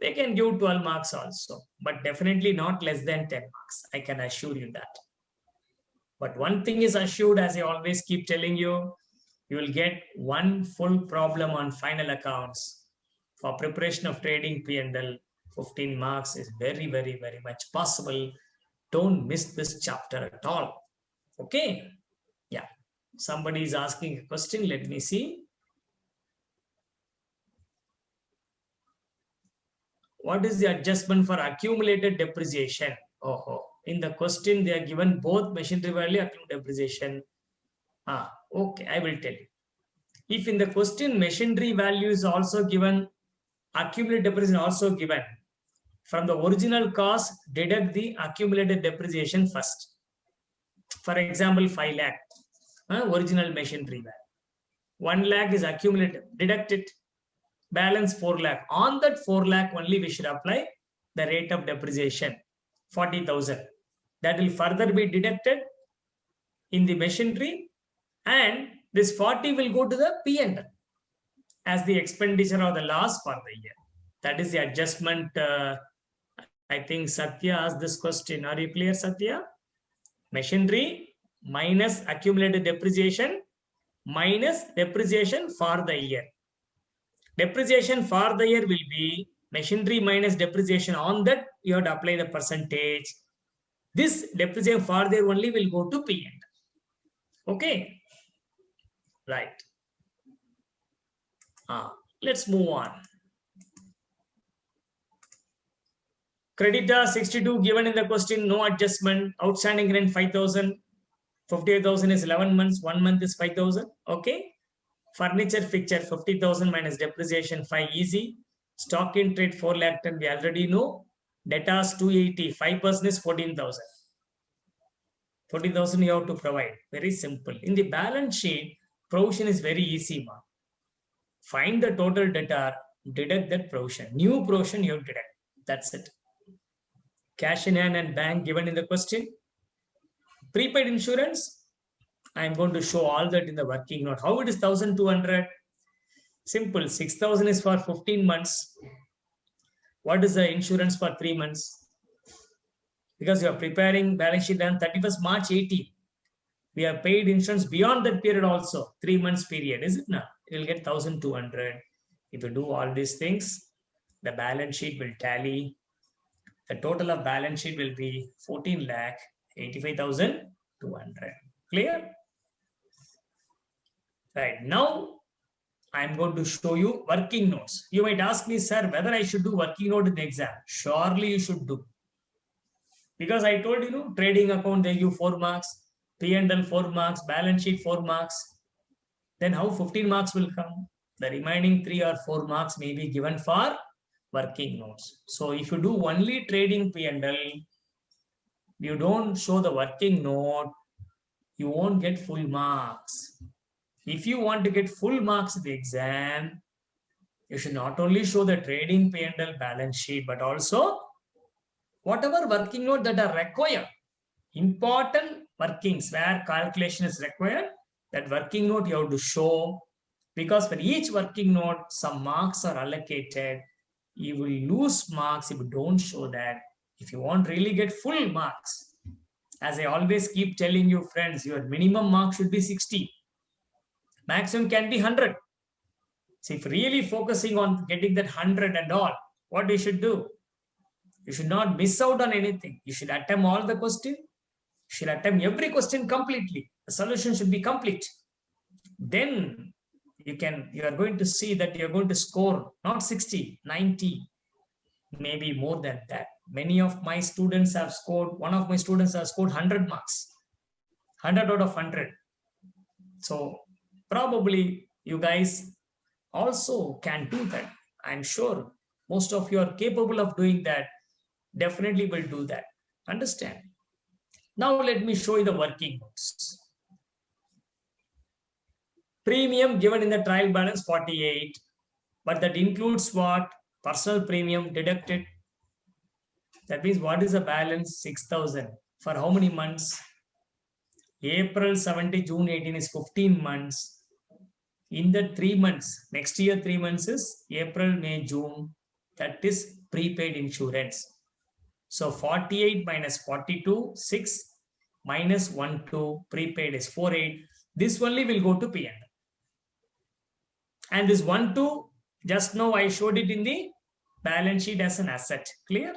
They can give 12 marks also, but definitely not less than 10 marks. I can assure you that. But one thing is assured, as I always keep telling you, you will get one full problem on final accounts. For preparation of trading P&L, 15 marks is very, very, very much possible. Don't miss this chapter at all. Okay? Yeah. Somebody is asking a question. Let me see. What is the adjustment for accumulated depreciation? Oh, in the question, they are given both machinery value and depreciation. Okay, I will tell you. If in the question, machinery value is also given, accumulated depreciation also given, from the original cost, deduct the accumulated depreciation first. For example, 5 lakh, original machinery value. 1 lakh is accumulated, deduct it. Balance 4 lakh. On that 4 lakh only we should apply the rate of depreciation, 40,000. That will further be deducted in the machinery, and this 40 will go to the P&L as the expenditure of the loss for the year. That is the adjustment. I think Satya asked this question. Are you clear, Satya? Machinery minus accumulated depreciation minus depreciation for the year. Depreciation for the year will be machinery minus depreciation. On that, you have to apply the percentage. This depreciation for the year only will go to P&L. Okay? Right. Let's move on. Creditor 62 given in the question, no adjustment. Outstanding rent 5,000. 58,000 is 11 months. 1 month is 5,000. Okay? Furniture fixture 50,000 minus depreciation 5 easy. Stock in trade 4 lakh 10 we already know. Debtors 280, 5% is 14,000. 40,000 you have to provide. Very simple. In the balance sheet, provision is very easy. Find the total debtor, deduct that provision. New provision you have to deduct. That's it. Cash in hand and bank given in the question. Prepaid insurance. I'm going to show all that in the working note. How it is 1,200? Simple. 6,000 is for 15 months. What is the insurance for 3 months? Because you are preparing balance sheet on 31st March 18. We have paid insurance beyond that period also. 3 months period, is it not? You will get 1,200. If you do all these things, the balance sheet will tally. The total of balance sheet will be 14,85,200. Clear? Right. Now, I'm going to show you working notes. You might ask me, sir, whether I should do working note in the exam. Surely you should do. Because I told you, trading account, they give 4 marks, P&L 4 marks, balance sheet 4 marks. Then how 15 marks will come? The remaining 3 or 4 marks may be given for working notes. So if you do only trading P&L, you don't show the working note, you won't get full marks. If you want to get full marks in the exam, you should not only show the trading P&L balance sheet, but also whatever working note that are required. Important workings where calculation is required, that working note you have to show, because for each working note, some marks are allocated. You will lose marks if you don't show that. If you want really get full marks, as I always keep telling you, friends, your minimum mark should be 60. Maximum can be 100. So if really focusing on getting that 100 and all, what you should do? You should not miss out on anything. You should attempt all the question. You should attempt every question completely. The solution should be complete. Then you are going to see that you're going to score not 60, 90, maybe more than that. Many of my students have scored, one of my students has scored 100 marks, 100 out of 100. So probably you guys also can do that. I'm sure most of you are capable of doing that. Definitely will do that. Understand? Now let me show you the working notes. Premium given in the trial balance 48, but that includes what? Personal premium deducted. That means what is the balance? 6,000. For how many months? April 70, June 18 is 15 months. In the 3 months, next year 3 months is April, May, June. That is prepaid insurance. So 48 minus 42, 6 minus 1, 2, prepaid is 48. This only will go to P&L. And this 1, 2, just now I showed it in the balance sheet as an asset. Clear?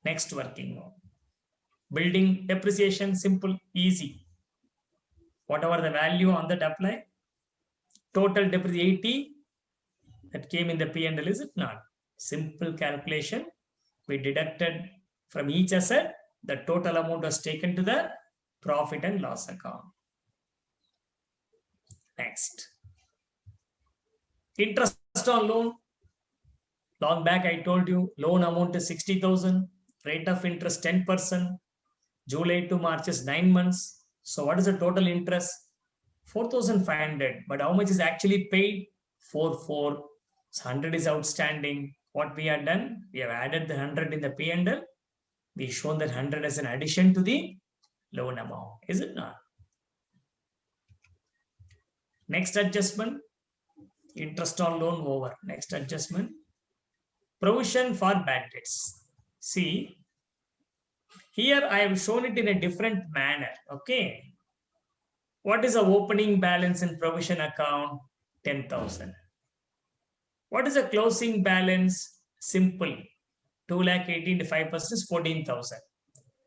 Next working note. Building depreciation, simple, easy. Whatever the value on that apply. Total depreciation 80 that came in the P&L, is it not? Simple calculation. We deducted from each asset. The total amount was taken to the profit and loss account. Next. Interest on loan. Long back I told you loan amount is 60,000. Rate of interest 10%. July to March is 9 months. So what is the total interest? 4,500. But how much is actually paid? 4,400. So 100 is outstanding. What we have done? We have added the 100 in the P&L. We shown that 100 as an addition to the loan amount. Is it not? Next adjustment. Interest on loan over. Next adjustment. Provision for bad debts. See, here I have shown it in a different manner. Okay. What is the opening balance in provision account? 10,000. What is the closing balance? Simple. 2,18,000 to 5% is 14,000.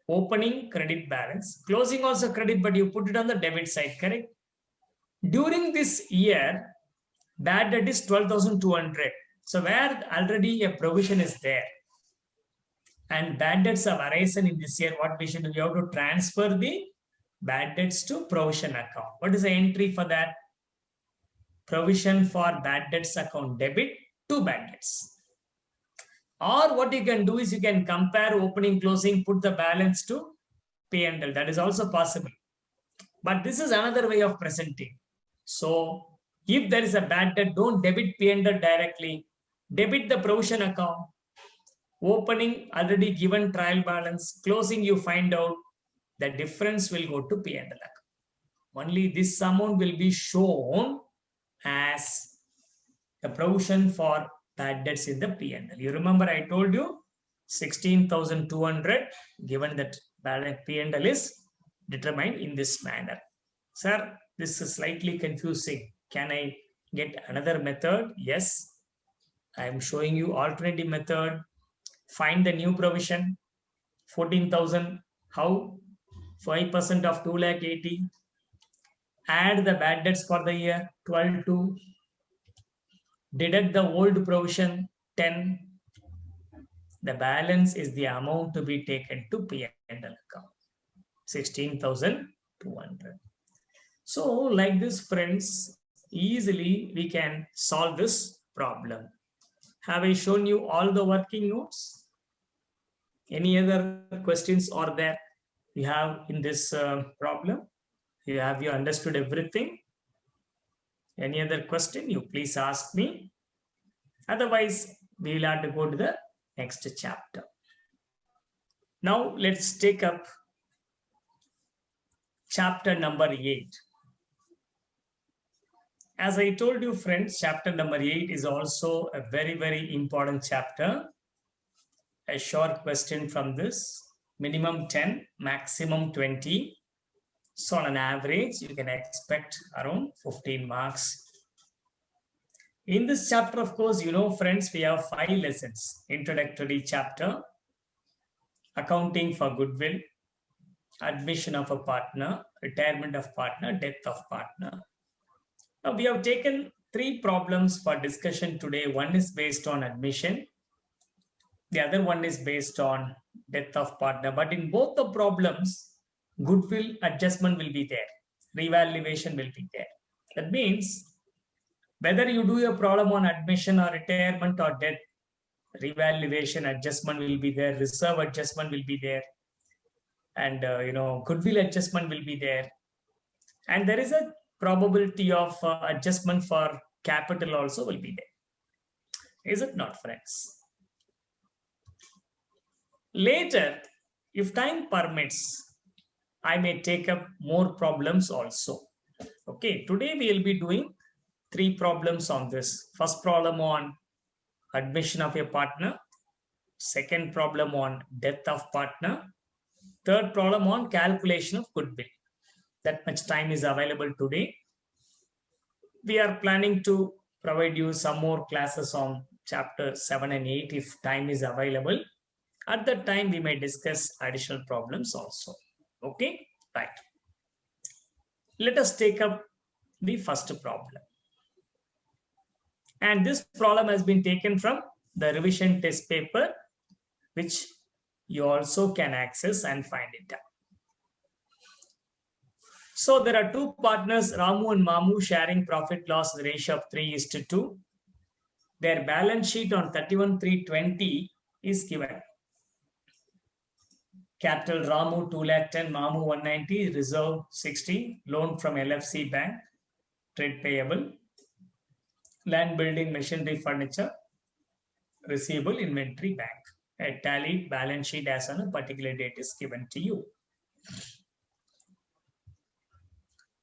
Opening credit balance. Closing also credit, but you put it on the debit side, correct? During this year, bad debt is 12,200. So where already a provision is there and bad debts have arisen in this year, what we should do? We have to transfer the bad debts to provision account. What is the entry for that? Provision for bad debts account debit to bad debts. Or what you can do is you can compare opening, closing, put the balance to P&L. That is also possible. But this is another way of presenting. So if there is a bad debt, don't debit P&L directly. Debit the provision account. Opening already given trial balance. Closing you find out the difference will go to P&L account. Only this amount will be shown as the provision for bad debts in the P&L. You remember I told you 16,200 given that P&L is determined in this manner. Sir, this is slightly confusing. Can I get another method? Yes. I am showing you alternative method. Find the new provision. 14,000. How? 5% of 2,80,000. Add the bad debts for the year 12,200. Deduct the old provision 10. The balance is the amount to be taken to P&L account. 16,200. So like this, friends, easily we can solve this problem. Have I shown you all the working notes? Any other questions are there you have in this problem? Have you understood everything? Any other question, you please ask me. Otherwise, we will have to go to the next chapter. Now, let's take up chapter number 8. As I told you, friends, chapter number 8 is also a very, very important chapter. A short question from this, minimum 10, maximum 20. So on an average, you can expect around 15 marks. In this chapter, of course, you know, friends, we have 5 lessons. Introductory chapter, accounting for goodwill, admission of a partner, retirement of partner, death of partner. Now, we have taken 3 problems for discussion today. One is based on admission. The other one is based on death of partner. But in both the problems, goodwill adjustment will be there. Revaluation will be there. That means whether you do a problem on admission or retirement or death, revaluation adjustment will be there. Reserve adjustment will be there. And, goodwill adjustment will be there. And there is a probability of adjustment for capital also will be there. Is it not, friends? Later, if time permits, I may take up more problems also. Okay, today we will be doing 3 problems on this. First problem on admission of a partner. Second problem on death of partner. Third problem on calculation of goodwill. That much time is available today. We are planning to provide you some more classes on chapter 7 and 8 if time is available. At that time, we may discuss additional problems also. Okay, right. Let us take up the first problem. And this problem has been taken from the revision test paper, which you also can access and find it out. So there are 2 partners, Ramu and Mamu, sharing profit loss ratio of 3:2. Their balance sheet on 31/3/20 is given. Capital Ramu 210, Mamu 190, reserve 60, loan from LFC Bank, trade payable, land, building, machinery, furniture, receivable, inventory, bank. A tallied balance sheet as on a particular date is given to you.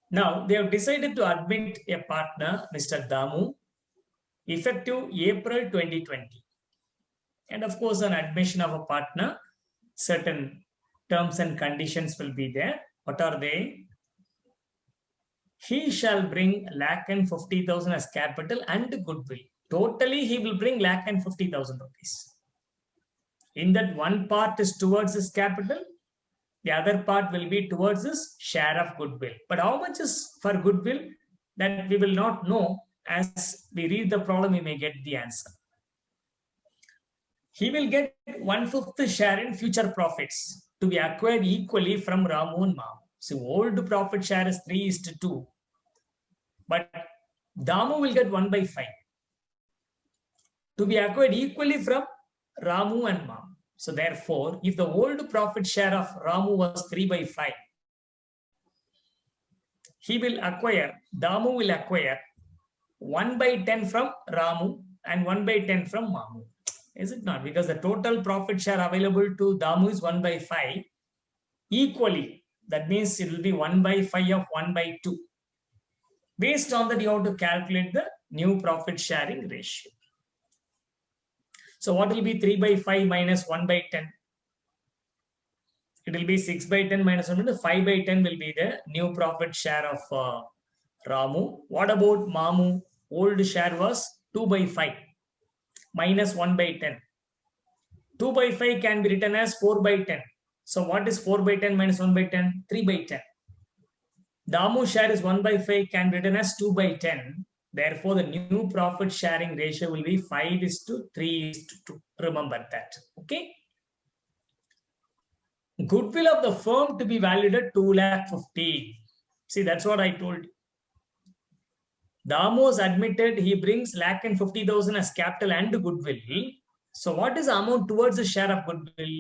Now, they have decided to admit a partner, Mr. Damu, effective April 2020. And of course, on admission of a partner, certain terms and conditions will be there. What are they? He shall bring ₹1,50,000 as capital and goodwill. Totally, he will bring ₹1,50,000. In that, one part is towards his capital, the other part will be towards his share of goodwill. But how much is for goodwill? That we will not know. As we read the problem, we may get the answer. He will get 1/5 share in future profits to be acquired equally from Ramu and Mamu. So old profit share is 3:2. But Damu will get 1/5 to be acquired equally from Ramu and Mamu. So therefore, if the old profit share of Ramu was 3/5, Damu will acquire 1/10 from Ramu and 1/10 from Mamu. Is it not? Because the total profit share available to Damu is 1/5 equally. That means it will be 1/5 of 1/2. Based on that, you have to calculate the new profit sharing ratio. So what will be 3/5 minus 1/10? It will be 6/10 minus 1. 5/10 will be the new profit share of Ramu. What about Mamu? Old share was 2/5 minus 1/10. 2/5 can be written as 4/10. So what is 4/10 minus 1/10? 3/10. Damu share is 1/5 can be written as 2/10. Therefore, the new profit sharing ratio will be 5:3:2. Remember that. Okay. Goodwill of the firm to be valued at 2,50,000. See, that's what I told you. Damu has admitted he brings 1,50,000 as capital and goodwill. So what is the amount towards the share of goodwill?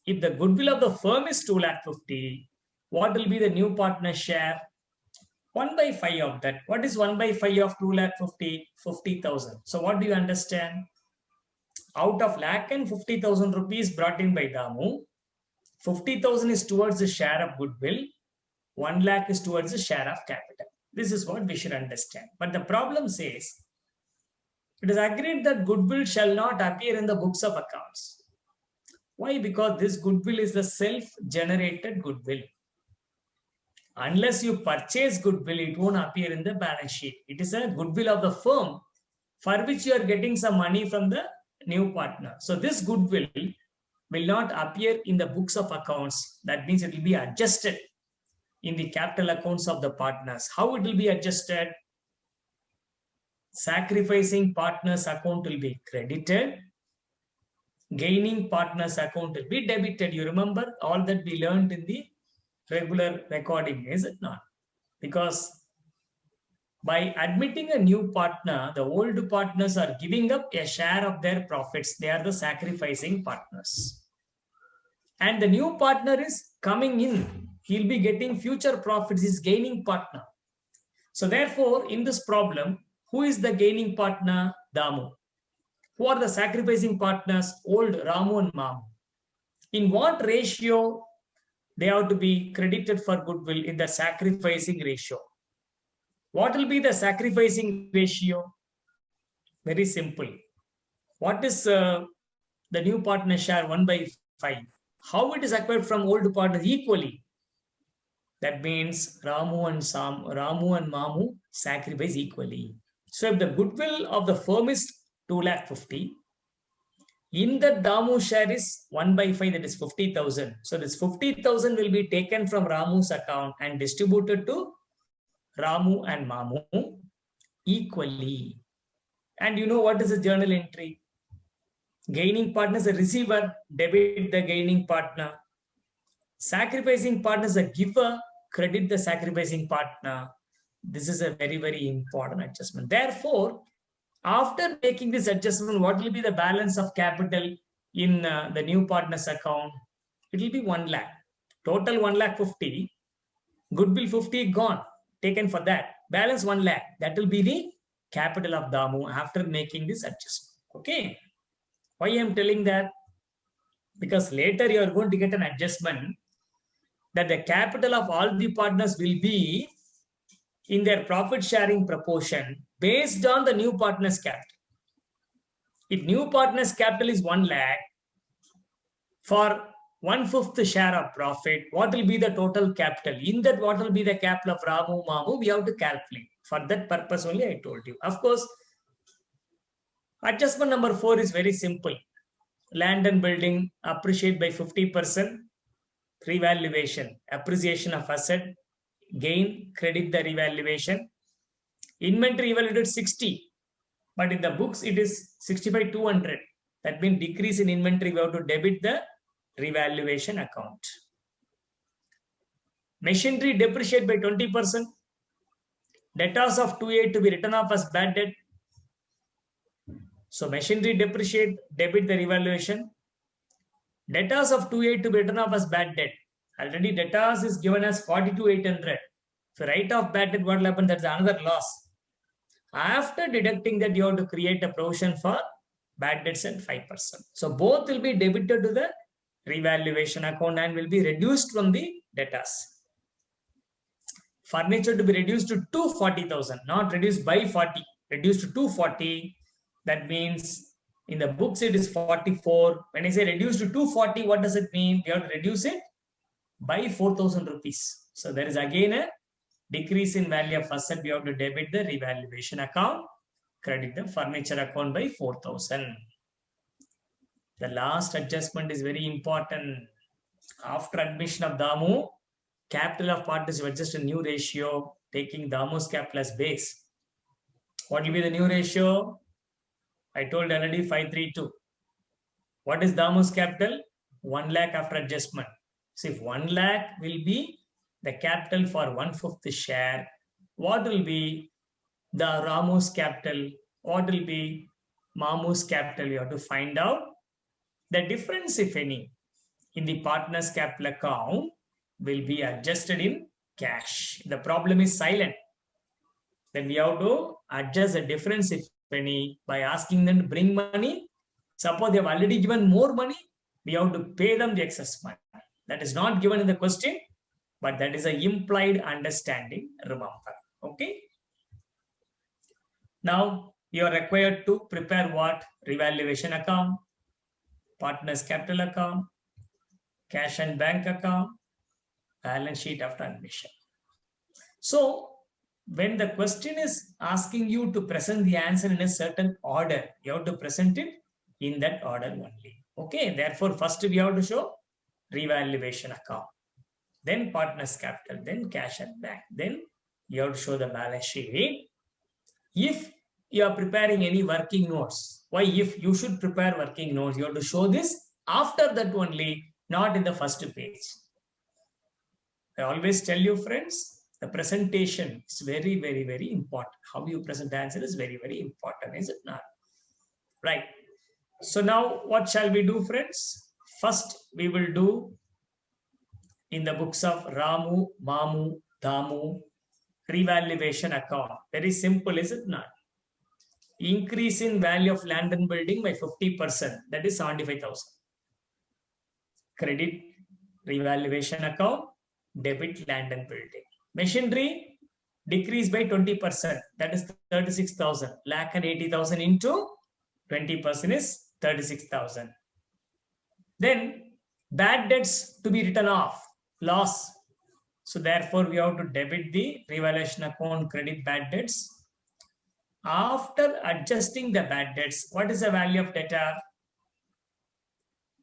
If the goodwill of the firm is 2,50,000, what will be the new partner share? 1/5 of that. What is 1/5 of 2,50,000? 50,000. So what do you understand? Out of ₹150,000 brought in by Damu, 50,000 is towards the share of goodwill, 1 lakh is towards the share of capital. This is what we should understand. But the problem says, it is agreed that goodwill shall not appear in the books of accounts. Why? Because this goodwill is the self-generated goodwill. Unless you purchase goodwill, it won't appear in the balance sheet. It is a goodwill of the firm for which you are getting some money from the new partner. So this goodwill will not appear in the books of accounts. That means it will be adjusted in the capital accounts of the partners. How it will be adjusted? Sacrificing partners account will be credited. Gaining partners account will be debited. You remember all that we learned in the regular recording, is it not? Because by admitting a new partner, the old partners are giving up a share of their profits. They are the sacrificing partners. And the new partner is coming in. He'll be getting future profits. He's gaining partner. So therefore, in this problem, who is the gaining partner? Damu. Who are the sacrificing partners? Old Ramu and Mamu. In what ratio they have to be credited for goodwill? In the sacrificing ratio. What will be the sacrificing ratio? Very simple. What is the new partner share? 1/5. How it is acquired from old partner? Equally. That means Ramu and Mamu sacrifice equally. So if the goodwill of the firm is 2,50,000, in the Damu share is 1/5, that is 50,000. So this 50,000 will be taken from Ramu's account and distributed to Ramu and Mamu equally. And you know what is a journal entry? Gaining partner is a receiver, debit the gaining partner. Sacrificing partner is a giver, credit the sacrificing partner. This is a very, very important adjustment. Therefore, after making this adjustment, what will be the balance of capital in the new partner's account? It will be 1 lakh. Total 1,50,000. Goodwill 50 gone, taken for that. Balance 1 lakh. That will be the capital of Damu after making this adjustment. Okay. Why I am telling that? Because later you are going to get an adjustment that the capital of all the partners will be in their profit sharing proportion based on the new partner's capital. If new partner's capital is 1 lakh, for 1/5 share of profit, what will be the total capital? In that, what will be the capital of Ramu, Mamu? We have to calculate. For that purpose only I told you. Of course, adjustment number 4 is very simple. Land and building appreciate by 50%. Revaluation, appreciation of asset, gain, credit the revaluation. Inventory evaluated 60, but in the books it is 65,200. That means decrease in inventory, we have to debit the revaluation account. Machinery depreciate by 20%. Debtors of 2A to be written off as bad debt. So machinery depreciate, debit the revaluation. Debtors of 2A to be written off as bad debt. Already debtors is given as 42,800. So write off bad debt, what will happen? That's another loss. After deducting that, you have to create a provision for bad debts at 5%. So both will be debited to the revaluation account and will be reduced from the debtors. Furniture to be reduced to 240,000, not reduced by 40, reduced to 240. That means in the books it is 44. When I say reduced to 240, what does it mean? We have to reduce it by 4,000 rupees. So there is again a decrease in value of asset. We have to debit the revaluation account, credit the furniture account by 4,000. The last adjustment is very important. After admission of Damu, capital of partners, you adjust a new ratio, taking Damu's capital as base. What will be the new ratio? I told already 532. What is Damu's capital? 1 lakh after adjustment. So if 1 lakh will be the capital for 1/5 share, what will be the Ramu's capital? What will be Mamu's capital? You have to find out. The difference, if any, in the partner's capital account will be adjusted in cash. The problem is silent. Then we have to adjust the difference, if any, by asking them to bring money. Suppose they have already given more money, we have to pay them the excess money. That is not given in the question, but that is an implied understanding, remember. Okay. Now you are required to prepare what? Revaluation account, partner's capital account, cash and bank account, balance sheet after admission. So when the question is asking you to present the answer in a certain order, you have to present it in that order only. Okay, therefore, first we have to show revaluation account, then partners capital, then cash at bank, then you have to show the balance sheet. If you are preparing any working notes, why if you should prepare working notes, you have to show this after that only, not in the first page. I always tell you, friends, the presentation is very, very, very important. How you present the answer is very, very important, is it not? Right. So now what shall we do, friends? First, we will do in the books of Ramu, Mamu, Damu, revaluation account. Very simple, is it not? Increase in value of land and building by 50%, that is 75,000. Credit revaluation account, debit land and building. Machinery decrease by 20%, that is 36,000. Lakh and 80,000 into 20% is 36,000. Then bad debts to be written off, loss. So therefore we have to debit the revaluation account, credit bad debts. After adjusting the bad debts, what is the value of debtor?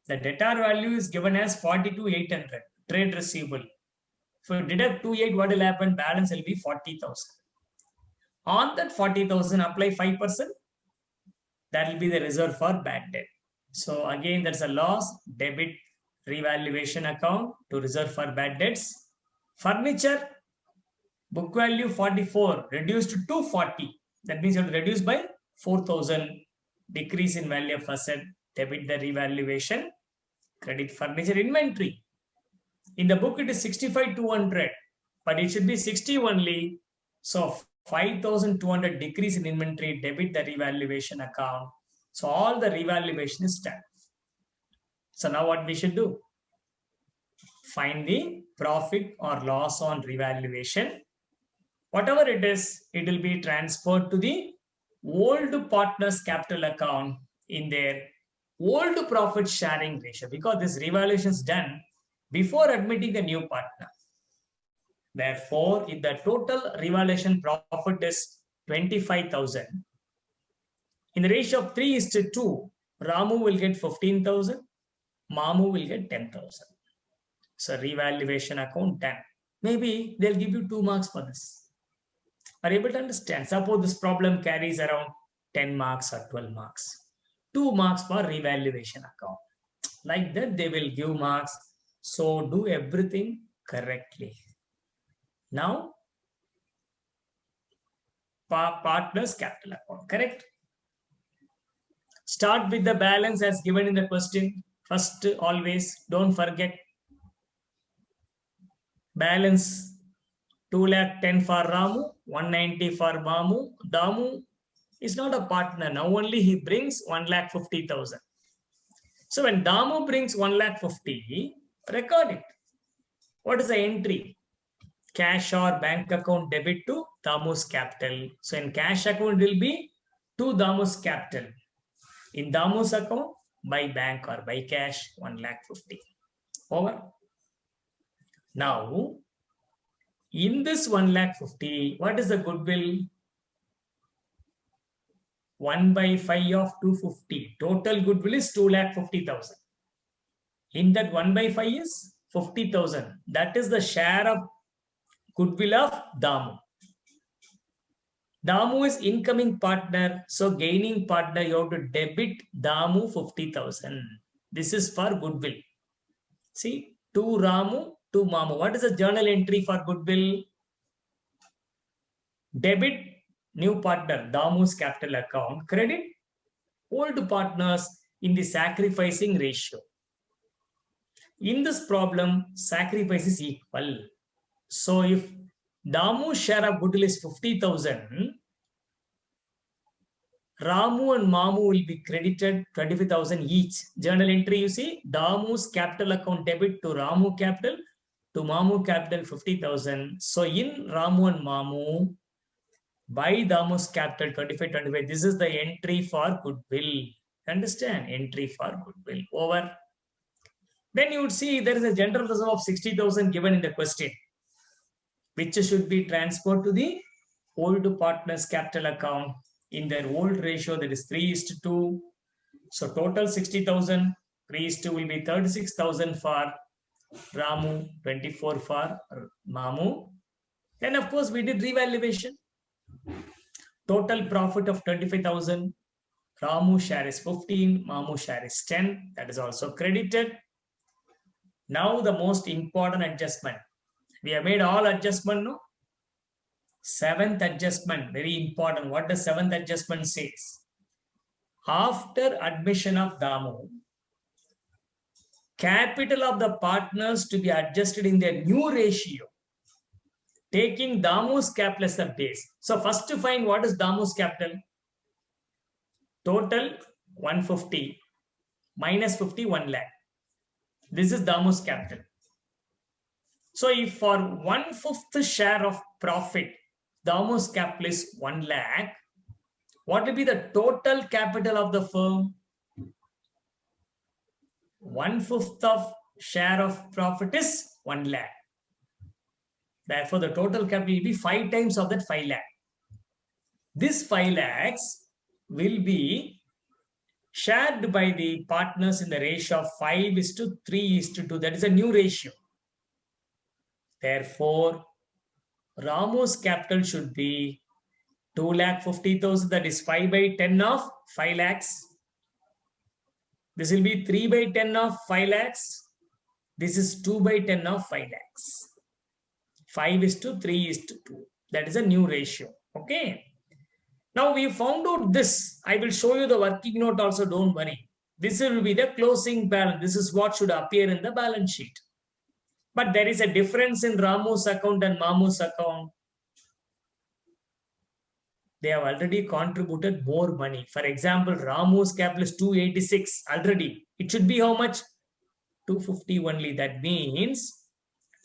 The debtor value is given as 42,800, trade receivable. So deduct 28, what will happen? Balance will be 40,000. On that 40,000, apply 5%. That will be the reserve for bad debt. So again, that's a loss, debit revaluation account to reserve for bad debts. Furniture, book value 44, reduced to 240. That means you have to reduce by 4,000, decrease in value of asset, debit the revaluation, credit furniture inventory. In the book, it is 65,200, but it should be 60 only. So 5,200 decrease in inventory, debit the revaluation account. So all the revaluation is done. So now what we should do? Find the profit or loss on revaluation. Whatever it is, it will be transferred to the old partners capital account in their old profit sharing ratio, because this revaluation is done before admitting the new partner. Therefore, if the total revaluation profit is 25,000, in the ratio of 3:2, Ramu will get 15,000, Mamu will get 10,000. So revaluation account done. Maybe they'll give you 2 marks for this. Are you able to understand? Suppose this problem carries around 10 marks or 12 marks. 2 marks for revaluation account. Like that, they will give marks. So do everything correctly. Now, partners capital account, correct? Start with the balance as given in the question. First, always don't forget balance 210,000 for Ramu, 190 for Mamu. Damu is not a partner. Now only he brings 150,000. So when Damu brings 150,000, record it. What is the entry? Cash or bank account debit to Damu's capital. So in cash account will be to Damu's capital. In Damu's account, by bank or by cash, 150,000. Over. Now, in this 150,000, what is the goodwill? 1/5 of 250. Total goodwill is 250,000. In that 1/5 is 50,000. That is the share of goodwill of Damu. Damu is incoming partner, so gaining partner, you have to debit Damu 50,000. This is for goodwill. See, to Ramu, to Mamu. What is the journal entry for goodwill? Debit new partner, Damu's capital account. Credit old partners in the sacrificing ratio. In this problem, sacrifice is equal. So if Damu's share of goodwill is 50,000, Ramu and Mamu will be credited 25,000 each. Journal entry, you see, Damu's capital account debit to Ramu capital, to Mamu capital 50,000. So in Ramu and Mamu, by Damu's capital 25, this is the entry for goodwill. Understand? Entry for goodwill. Over. Then you would see there is a general reserve of 60,000 given in the question. which should be transferred to the old partner's capital account in their old ratio, that is 3:2. So total 60,000, 3:2 will be 36,000 for Ramu, 24 for Mamu. Then of course we did revaluation. Total profit of 25,000. Ramu share is 15, Mamu share is 10. That is also credited. Now the most important adjustment. We have made all adjustment, no? Seventh adjustment, very important. What the seventh adjustment says? After admission of Damu, capital of the partners to be adjusted in their new ratio, taking Damu's capital as the base. So first to find what is Damu's capital. Total 150 minus 50, 1 lakh. This is Damu's capital. So if for 1/5 share of profit, Damu's capital is 1 lakh, what will be the total capital of the firm? 1/5 of share of profit is 1 lakh. Therefore, the total capital will be 5 times of that 5 lakh. This 5 lakhs will be shared by the partners in the ratio of 5:3:2. That is a new ratio. Therefore, Ramu's capital should be 2,50,000. That is 5/10 of 5 lakhs. This will be 3/10 of 5 lakhs. This is 2/10 of 5 lakhs. 5:3:2. That is a new ratio. Okay. Now we found out this. I will show you the working note also. Don't worry. This will be the closing balance. This is what should appear in the balance sheet. But there is a difference in Ramu's account and Mamu's account. They have already contributed more money. For example, Ramu's capital is 286 already. It should be how much? 250 only. That means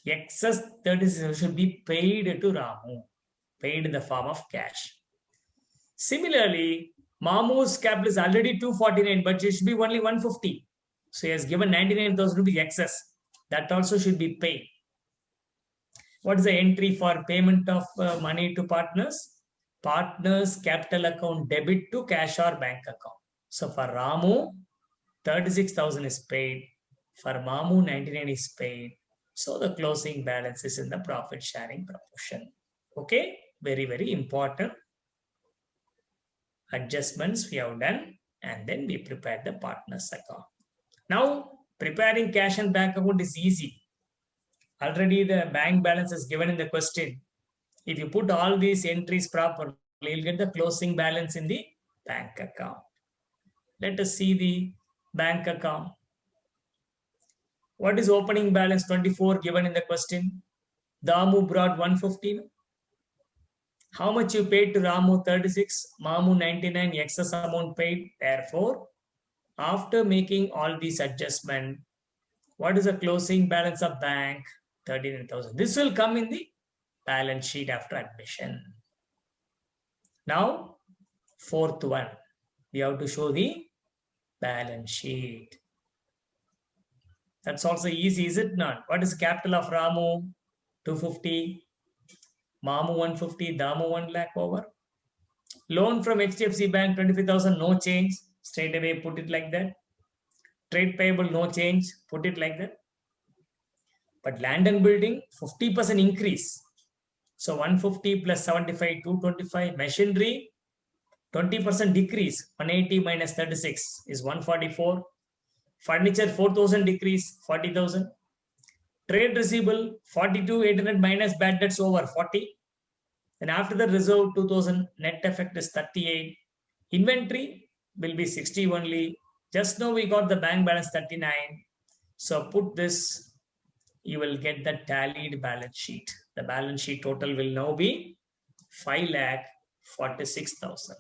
excess 36 should be paid to Ramu, paid in the form of cash. Similarly, Mamu's capital is already 249, but it should be only 150. So he has given 99,000 rupees excess. That also should be paid. What is the entry for payment of money to partners? Partners capital account debit to cash or bank account. So for Ramu, 36,000 is paid. For Mamu, 99 is paid. So the closing balance is in the profit sharing proportion. Okay, very, very important adjustments we have done, and then we prepare the partners account. Now, preparing cash and bank account is easy. Already the bank balance is given in the question. If you put all these entries properly, you'll get the closing balance in the bank account. Let us see the bank account. What is opening balance? 24 given in the question. Damu brought 150. How much you paid to Ramu? 36. Mamu 99. Excess amount paid. Therefore, after making all these adjustments, what is the closing balance of bank? 39,000. This will come in the balance sheet after admission. Now, fourth one, we have to show the balance sheet. That's also easy, is it not? What is the capital of Ramu? 250. Mamu 150. Damu 1 lakh over. Loan from HDFC Bank 25,000. No change. Straight away put it like that. Trade payable, no change. Put it like that. But land and building, 50% increase. So 150 plus 75, 225. Machinery, 20% decrease. 180 minus 36 is 144. Furniture, 4,000 decrease, 40,000. Trade receivable, 42,800 minus bad debts over 40. And after the reserve, 2,000. Net effect is 38. Inventory will be 60 only. Just now we got the bank balance 39. So put this, you will get the tallied balance sheet. The balance sheet total will now be 5,46,000.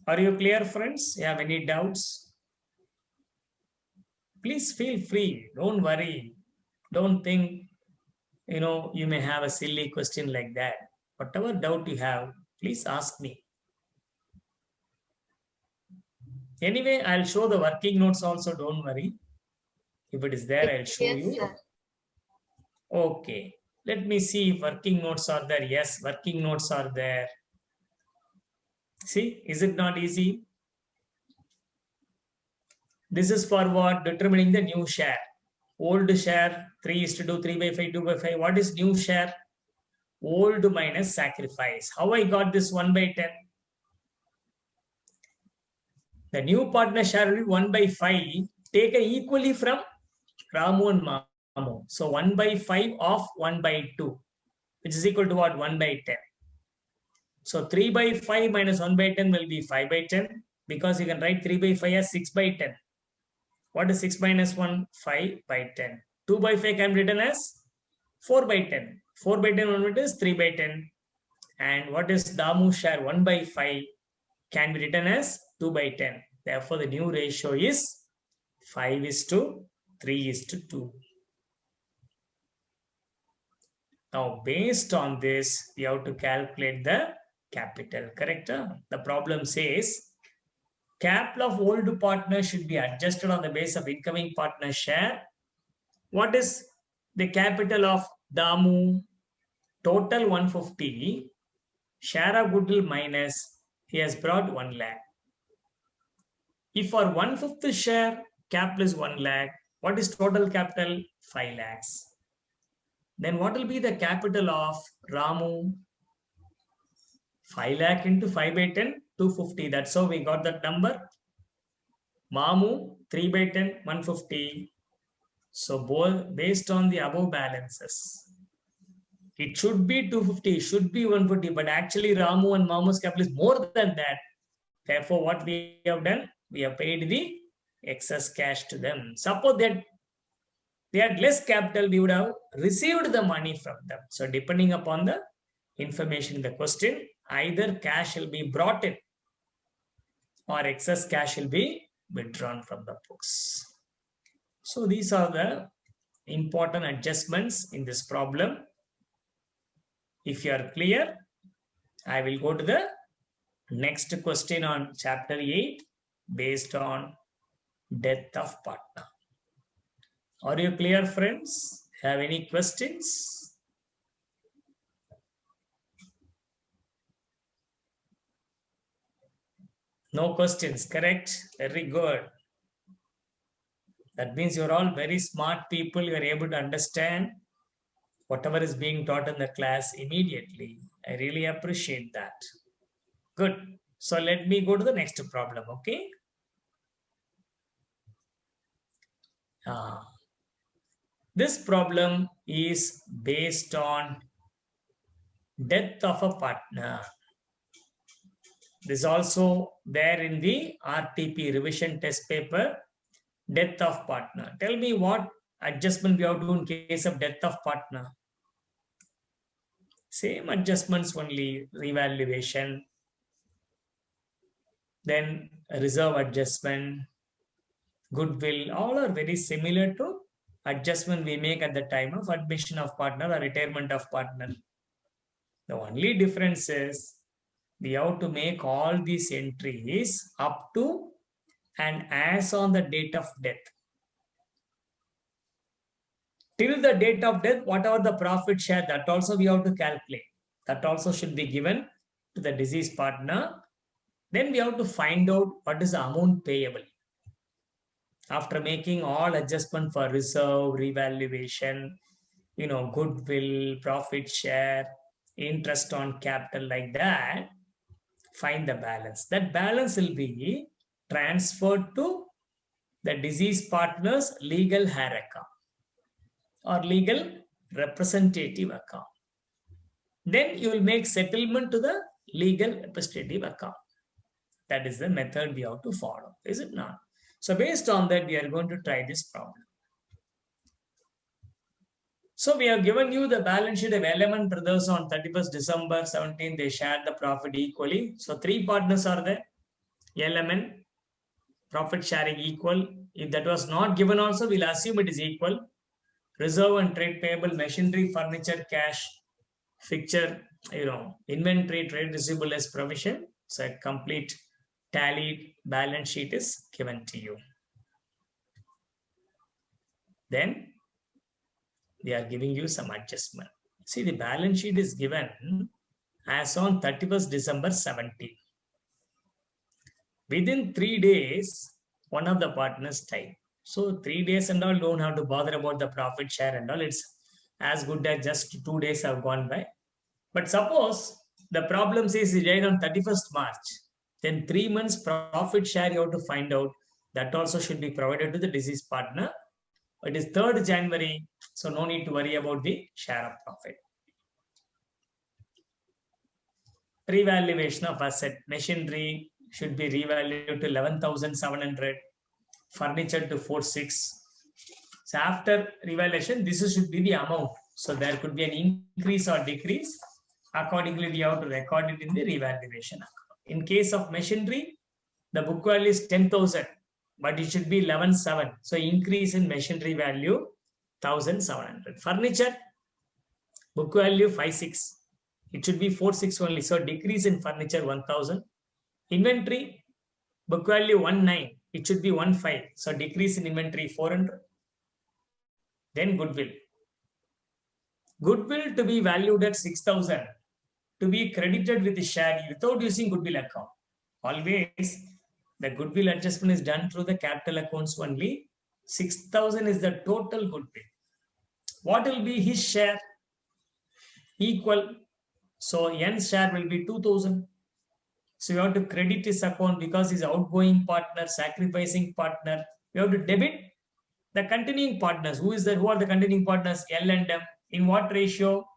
Are you clear, friends? You have any doubts? Please feel free. Don't worry. Don't think, you may have a silly question like that. Whatever doubt you have, please ask me. Anyway, I'll show the working notes also. Don't worry. If it is there, I'll show you. Sir. Okay. Let me see if working notes are there. Yes, working notes are there. See, is it not easy? This is for what? Determining the new share. Old share 3:2, 3/5, 2/5. What is new share? Old minus sacrifice. How I got this 1/10? The new partner share will be 1/5 taken equally from Ramu and Mamu. So 1/5 of 1/2, which is equal to what? 1/10. So 3/5 minus 1/10 will be 5/10, because you can write 3/5 as 6/10. What is 6 minus 1? 5/10. 2/5 can be written as 4/10. 4/10 is 3/10. And what is Damu share? 1/5 can be written as 2/10. Therefore, the new ratio is 5:3:2. Now, based on this, we have to calculate the capital, correct? The problem says capital of old partner should be adjusted on the basis of incoming partner share. What is the capital of Damu? Total 150. Share of goodwill minus, he has brought 1 lakh. If for 1/5 share, capital is 1 lakh, what is total capital? 5 lakhs. Then what will be the capital of Ramu? 5 lakh into 5/10, 250. That's how we got that number. Mamu, 3/10, 150. So both based on the above balances, it should be 250, should be 150, but actually Ramu and Mamu's capital is more than that. Therefore, what we have done, we have paid the excess cash to them. Suppose that they had less capital, we would have received the money from them. So depending upon the information in the question, either cash will be brought in or excess cash will be withdrawn from the books. So these are the important adjustments in this problem. If you are clear, I will go to the next question on chapter 8 based on death of partner. Are you clear, friends? Have any questions? No questions, correct? Very good. That means you're all very smart people. You're able to understand whatever is being taught in the class immediately. I really appreciate that. Good. So let me go to the next problem, okay? This problem is based on death of a partner. This is also there in the RTP revision test paper, death of partner. Tell me what adjustment we have to do in case of death of partner. Same adjustments only, revaluation, then reserve adjustment, goodwill, all are very similar to adjustment we make at the time of admission of partner or retirement of partner. The only difference is we have to make all these entries up to and as on the date of death. Till the date of death, whatever the profit share, that also we have to calculate. That also should be given to the deceased partner. Then we have to find out what is the amount payable. After making all adjustment for reserve, revaluation, goodwill, profit share, interest on capital, like that, find the balance. That balance will be transferred to the deceased partner's legal heir account or legal representative account. Then you will make settlement to the legal representative account. That is the method we have to follow, is it not? So based on that, we are going to try this problem. So we have given you the balance sheet of L&M Brothers on 31st December 17. They shared the profit equally. So 3 partners are there. L&M, profit sharing equal. If that was not given also, we'll assume it is equal. Reserve and trade payable, machinery, furniture, cash, fixture, inventory, trade receivable as provision. So a complete tallied balance sheet is given to you. Then we are giving you some adjustment. See, the balance sheet is given as on 31st December 17. Within 3 days, one of the partners died. So 3 days and all, don't have to bother about the profit share and all. It's as good as just 2 days have gone by. But suppose the problem says he died on 31st March, then 3 months profit share you have to find out. That also should be provided to the deceased partner. It is 3rd January, so no need to worry about the share of profit. Revaluation of asset. Machinery should be revalued to 11,700. Furniture to 46. So after revaluation, this should be the amount. So there could be an increase or decrease. Accordingly, we have to record it in the revaluation account. In case of machinery, the book value is 10,000, but it should be 11,700. So increase in machinery value 1,700. Furniture, book value 56. It should be 46 only. So decrease in furniture 1,000. Inventory, book value 19. It should be 15. So decrease in inventory 400. Then goodwill. Goodwill to be valued at 6,000 to be credited with the share without using goodwill account. Always the goodwill adjustment is done through the capital accounts only. 6,000 is the total goodwill. What will be his share? Equal. So N's share will be 2,000. So you have to credit his account because he's outgoing partner, sacrificing partner. You have to debit the continuing partners. Who are the continuing partners? L and M. In what ratio?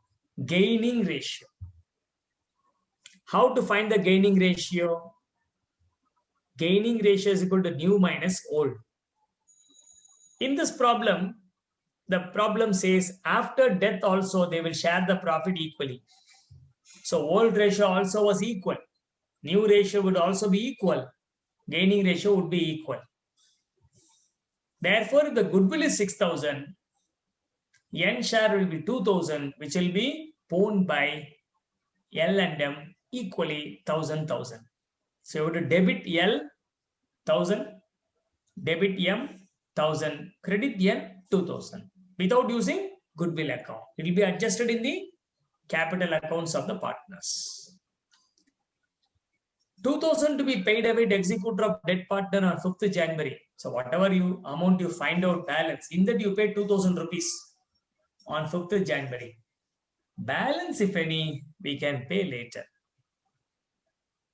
Gaining ratio. How to find the gaining ratio? Gaining ratio is equal to new minus old. In this problem, the problem says after death also they will share the profit equally. So old ratio also was equal. New ratio would also be equal. Gaining ratio would be equal. Therefore, if the goodwill is 6,000, N share will be 2,000, which will be owned by L and M equally 1,000. So you have to debit L 1,000, debit M 1,000, credit N 2,000 without using goodwill account. It will be adjusted in the capital accounts of the partners. 2,000 to be paid away to executor of debt partner on 5th January. So whatever amount you find out balance, in that you pay 2,000 rupees on 5th January. Balance, if any, we can pay later.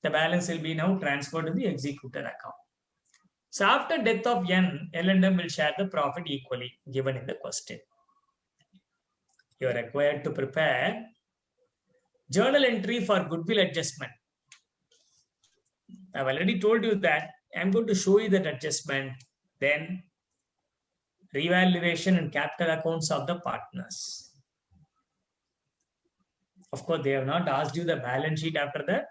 The balance will be now transferred to the executor account. So after death of N, L and M will share the profit equally given in the question. You are required to prepare journal entry for goodwill adjustment. I've already told you that I'm going to show you that adjustment, then revaluation and capital accounts of the partners. Of course, they have not asked you the balance sheet after that.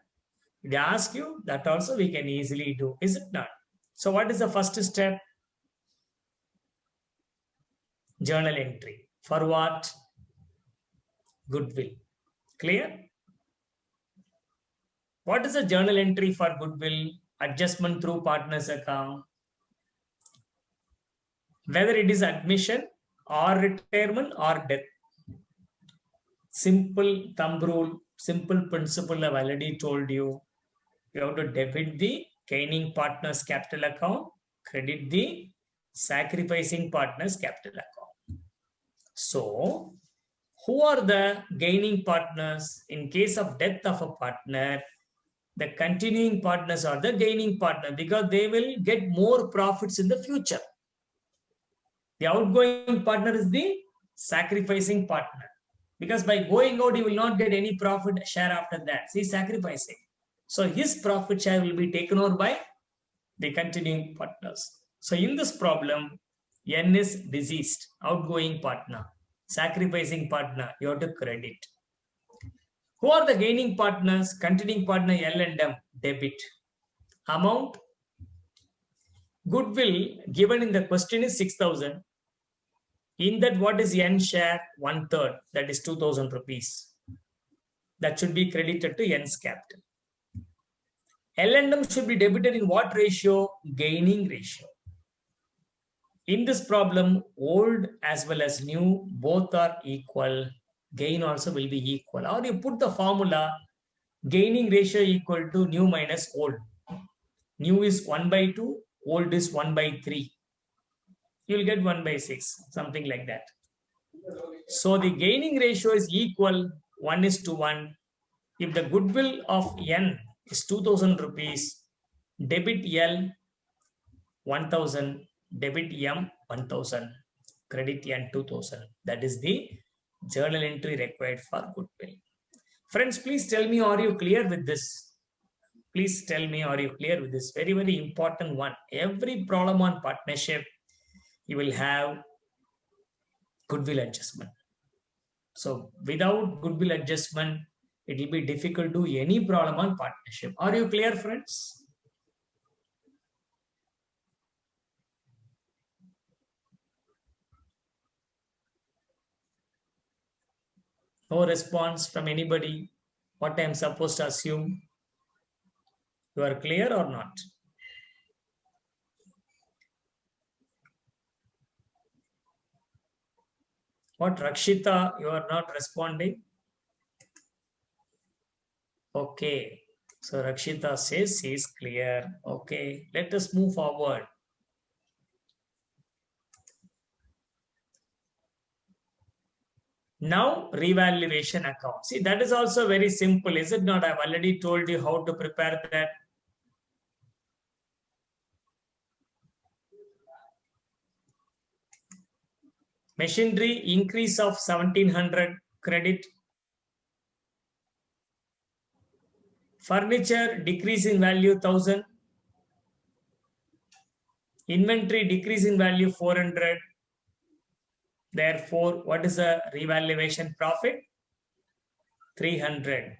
They ask you, that also we can easily do, is it not? So what is the first step? Journal entry. For what? Goodwill. Clear? What is a journal entry for goodwill? Adjustment through partners account. Whether it is admission or retirement or death. Simple thumb rule, simple principle I've already told you. You have to debit the gaining partners capital account, credit the sacrificing partners capital account. So, who are the gaining partners? In case of death of a partner, the continuing partners are the gaining partner because they will get more profits in the future. The outgoing partner is the sacrificing partner because by going out, he will not get any profit share after that. He is sacrificing. So his profit share will be taken over by the continuing partners. So in this problem, N is deceased, outgoing partner, sacrificing partner, you have to credit. Who are the gaining partners? Continuing partner L and M, debit. Amount, goodwill given in the question is 6,000. In that, what is N share? 1/3, that is 2,000 rupees. That should be credited to N's capital. L and M should be debited in what ratio? Gaining ratio. In this problem, old as well as new, both are equal. gain also will be equal. Or you put the formula gaining ratio equal to new minus old. New is 1 by 2, old is 1 by 3. You will get 1 by 6, something like that. So the gaining ratio is equal 1:1. If the goodwill of N is 2000 rupees, debit L 1000, debit M 1000, credit N 2000. That is the journal entry required for goodwill. Friends, please tell me, are you clear with this? Please tell me, are you clear with this? Very, very important one. Every problem on partnership, you will have goodwill adjustment. So without goodwill adjustment, it will be difficult to do any problem on partnership. Are you clear, friends? No response from anybody. What I am supposed to assume? You are clear or not? What, Rakshita, you are not responding? Okay. So Rakshita says she is clear. Okay. Let us move forward. Now, revaluation account. See, that is also very simple, is it not? I've already told you how to prepare that. Machinery increase of 1700 credit. Furniture decrease in value 1000. Inventory decrease in value 400. Therefore, what is the revaluation profit? 300.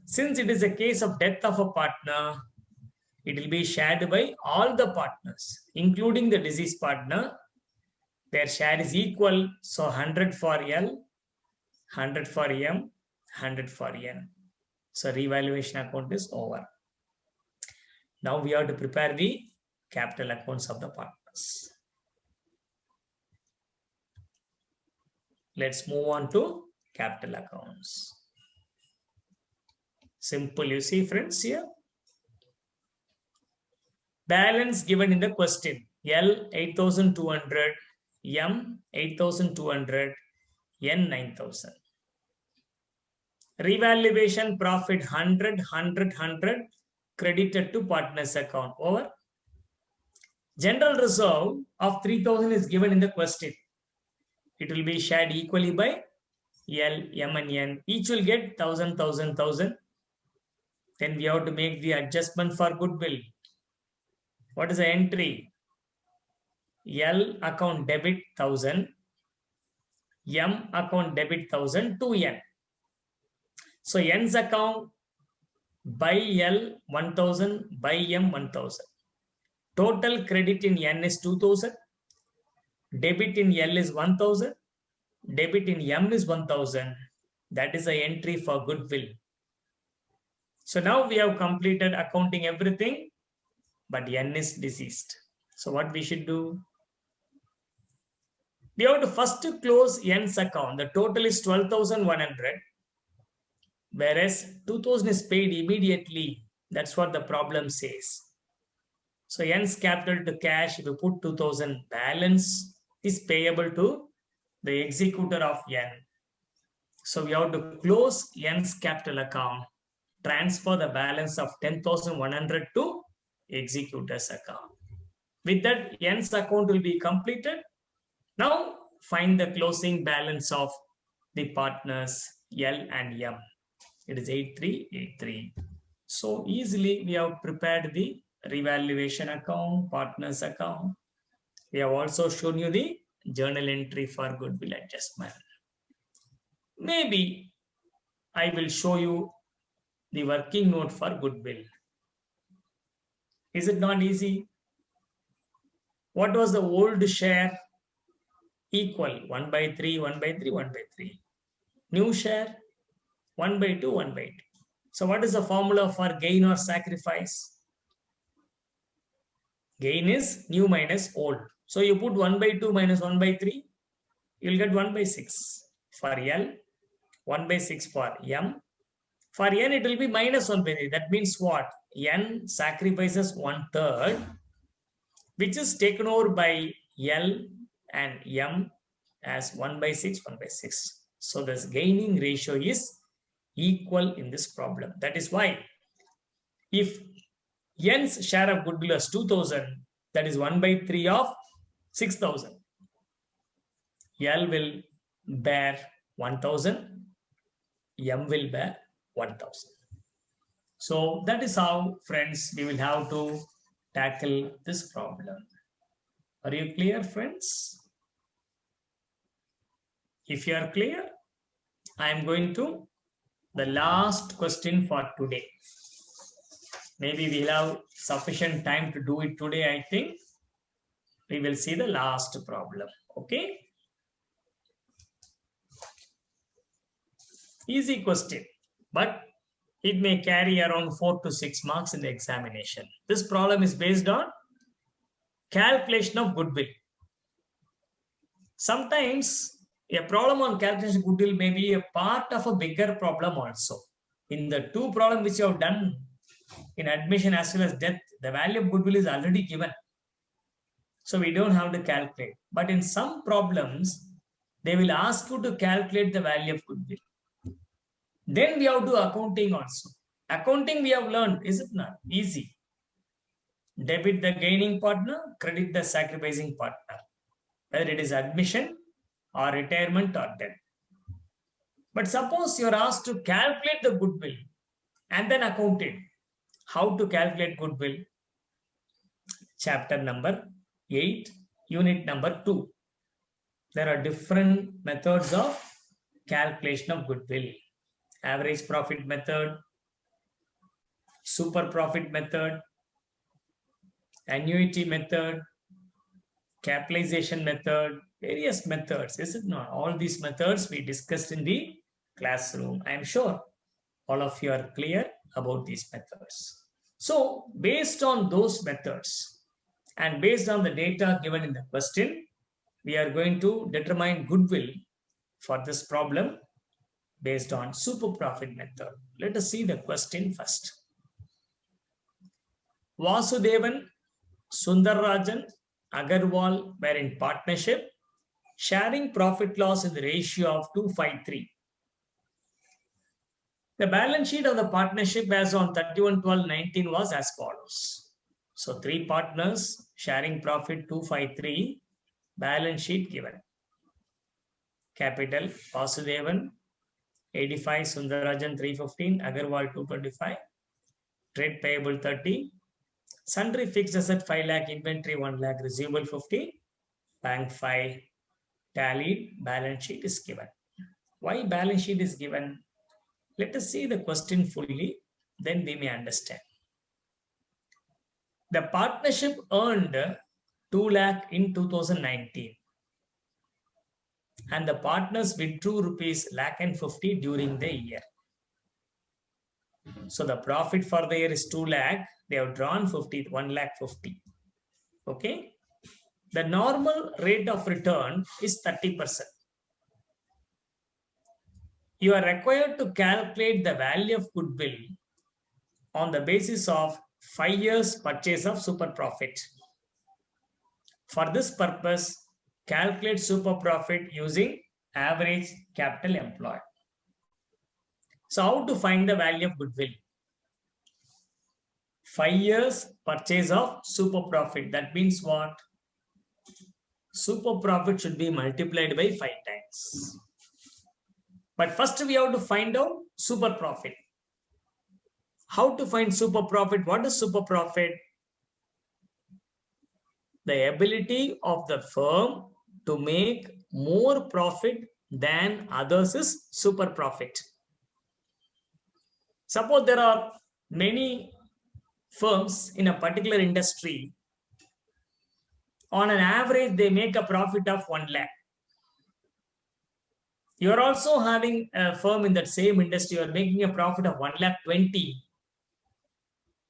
Since it is a case of death of a partner, it will be shared by all the partners, including the deceased partner. Their share is equal. So 100 for L, 100 for M, 100 for N. So revaluation account is over. Now we have to prepare the capital accounts of the partners. Let's move on to capital accounts. Simple, you see, friends, here. Balance given in the question. L 8200, M 8200, N 9000. Revaluation profit 100, 100, 100 credited to partners account. Over. General reserve of 3000 is given in the question. It will be shared equally by L, M and N. Each will get 1000, 1000, 1000. Then we have to make the adjustment for goodwill. What is the entry? L account debit 1000, M account debit 1000 to N. So N's account by L 1000, by M 1000. Total credit in N is 2000. Debit in L is 1000. Debit in M is 1000. That is the entry for goodwill. So now we have completed accounting everything, but N is deceased. So what we should do? We have to first close N's account. The total is 12,100. Whereas 2000 is paid immediately. That's what the problem says. So N's capital to cash, if you put 2000, balance is payable to the executor of N. So we have to close N's capital account, transfer the balance of 10,100 to executor's account. With that, N's account will be completed. Now find the closing balance of the partners L and M. It is 8383. So easily we have prepared the revaluation account, partners account. We have also shown you the journal entry for goodwill adjustment. Maybe I will show you the working note for goodwill. Is it not easy? What was the old share? Equal 1 by 3, 1 by 3, 1 by 3. New share 1 by 2, 1 by 2. So what is the formula for gain or sacrifice? Gain is new minus old. So you put 1 by 2 minus 1 by 3, you will get 1 by 6 for L. 1 by 6 for M. For N, it will be minus 1 by 3. That means what? N sacrifices 1/3, which is taken over by L and M as 1 by 6, 1 by 6. So this gaining ratio is equal in this problem. That is why if N's share of goodwill is 2000, that is 1 by 3 of 6000. L will bear 1000, M will bear 1000. So that is how, friends, we will have to tackle this problem. Are you clear, friends? If you are clear, I am going to the last question for today. Maybe we'll have sufficient time to do it today, I think. We will see the last problem. Okay. Easy question, but it may carry around 4 to 6 marks in the examination. This problem is based on calculation of goodwill. Sometimes a problem on calculation of goodwill may be a part of a bigger problem also. In the two problems which you have done in admission as well as death, the value of goodwill is already given. So we don't have to calculate. But in some problems, they will ask you to calculate the value of goodwill. Then we have to do accounting also. Accounting we have learned, is it not? Easy. Debit the gaining partner, credit the sacrificing partner. Whether it is admission or retirement or death. But suppose you are asked to calculate the goodwill and then account it. How to calculate goodwill? Chapter number 8, unit number 2. There are different methods of calculation of goodwill. Average profit method, super profit method, annuity method, capitalization method, various methods, is it not? All these methods we discussed in the classroom. I am sure all of you are clear about these methods. So based on those methods and based on the data given in the question, we are going to determine goodwill for this problem based on super profit method. Let us see the question first. Vasudevan, Sundararajan, Agarwal were in partnership, sharing profit loss in the ratio of 2:3. The balance sheet of the partnership as on 31/12/19 was as follows. So 3 partners sharing profit 2:3, balance sheet given. Capital Vasudevan 85, Sundararajan 315, Agarwal 225, trade payable 30, sundry fixed asset 5 lakh, inventory 1 lakh, receivable 50, bank 5, tallied, balance sheet is given. Why balance sheet is given? Let us see the question fully, then we may understand. The partnership earned 2 lakh in 2019. And the partners withdrew rupees 1,50,000 during the year. So the profit for the year is 2 lakh. They have drawn 1,50,000. Okay. The normal rate of return is 30%. You are required to calculate the value of goodwill on the basis of 5 years purchase of super profit. For this purpose, calculate super profit using average capital employed. So how to find the value of goodwill? 5 years purchase of super profit. That means what? Super profit should be multiplied by 5 times. But first we have to find out super profit. How to find super profit? What is super profit? The ability of the firm to make more profit than others is super profit. Suppose there are many firms in a particular industry. On an average, they make a profit of 1 lakh. You are also having a firm in that same industry, you are making a profit of 1,20,000.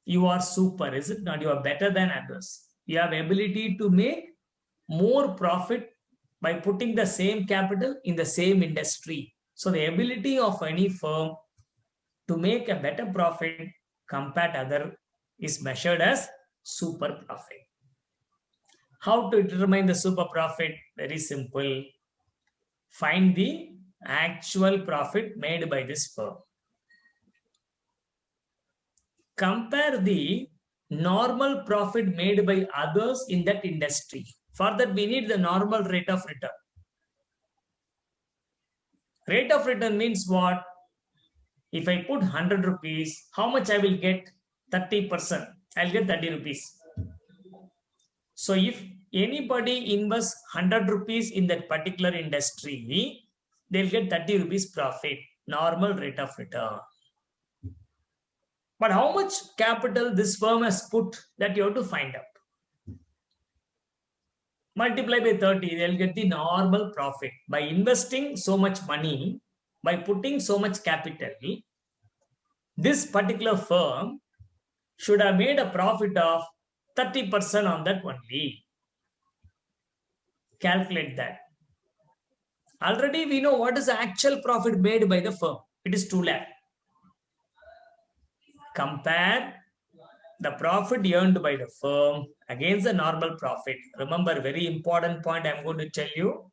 You are super, is it not? You are better than others. You have ability to make more profit by putting the same capital in the same industry. So the ability of any firm to make a better profit compared to other is measured as super profit. How to determine the super profit? Very simple. Find the actual profit made by this firm. Compare the normal profit made by others in that industry. For that, we need the normal rate of return. Rate of return means what? If I put 100 rupees, how much I will get? 30%. I'll get 30 rupees. So if anybody invests 100 rupees in that particular industry, they'll get 30 rupees profit, normal rate of return. But how much capital this firm has put, that you have to find out. Multiply by 30, they'll get the normal profit. By investing so much money, by putting so much capital, this particular firm should have made a profit of 30% on that only. Calculate that. Already we know what is the actual profit made by the firm. It is 2 lakh. Compare the profit earned by the firm against the normal profit. Remember, very important point I'm going to tell you.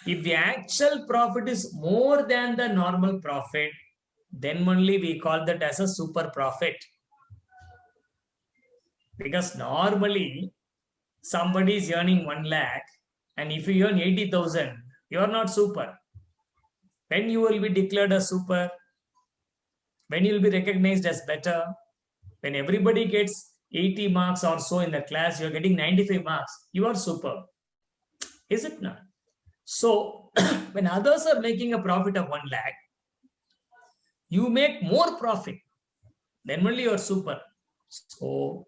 If the actual profit is more than the normal profit, then only we call that as a super profit. Because normally somebody is earning 1 lakh, and if you earn 80,000, you are not super. When you will be declared as super? When you will be recognized as better? When everybody gets 80 marks or so in the class, you are getting 95 marks. You are super. Is it not? So when others are making a profit of 1 lakh, you make more profit. Then only you are super. So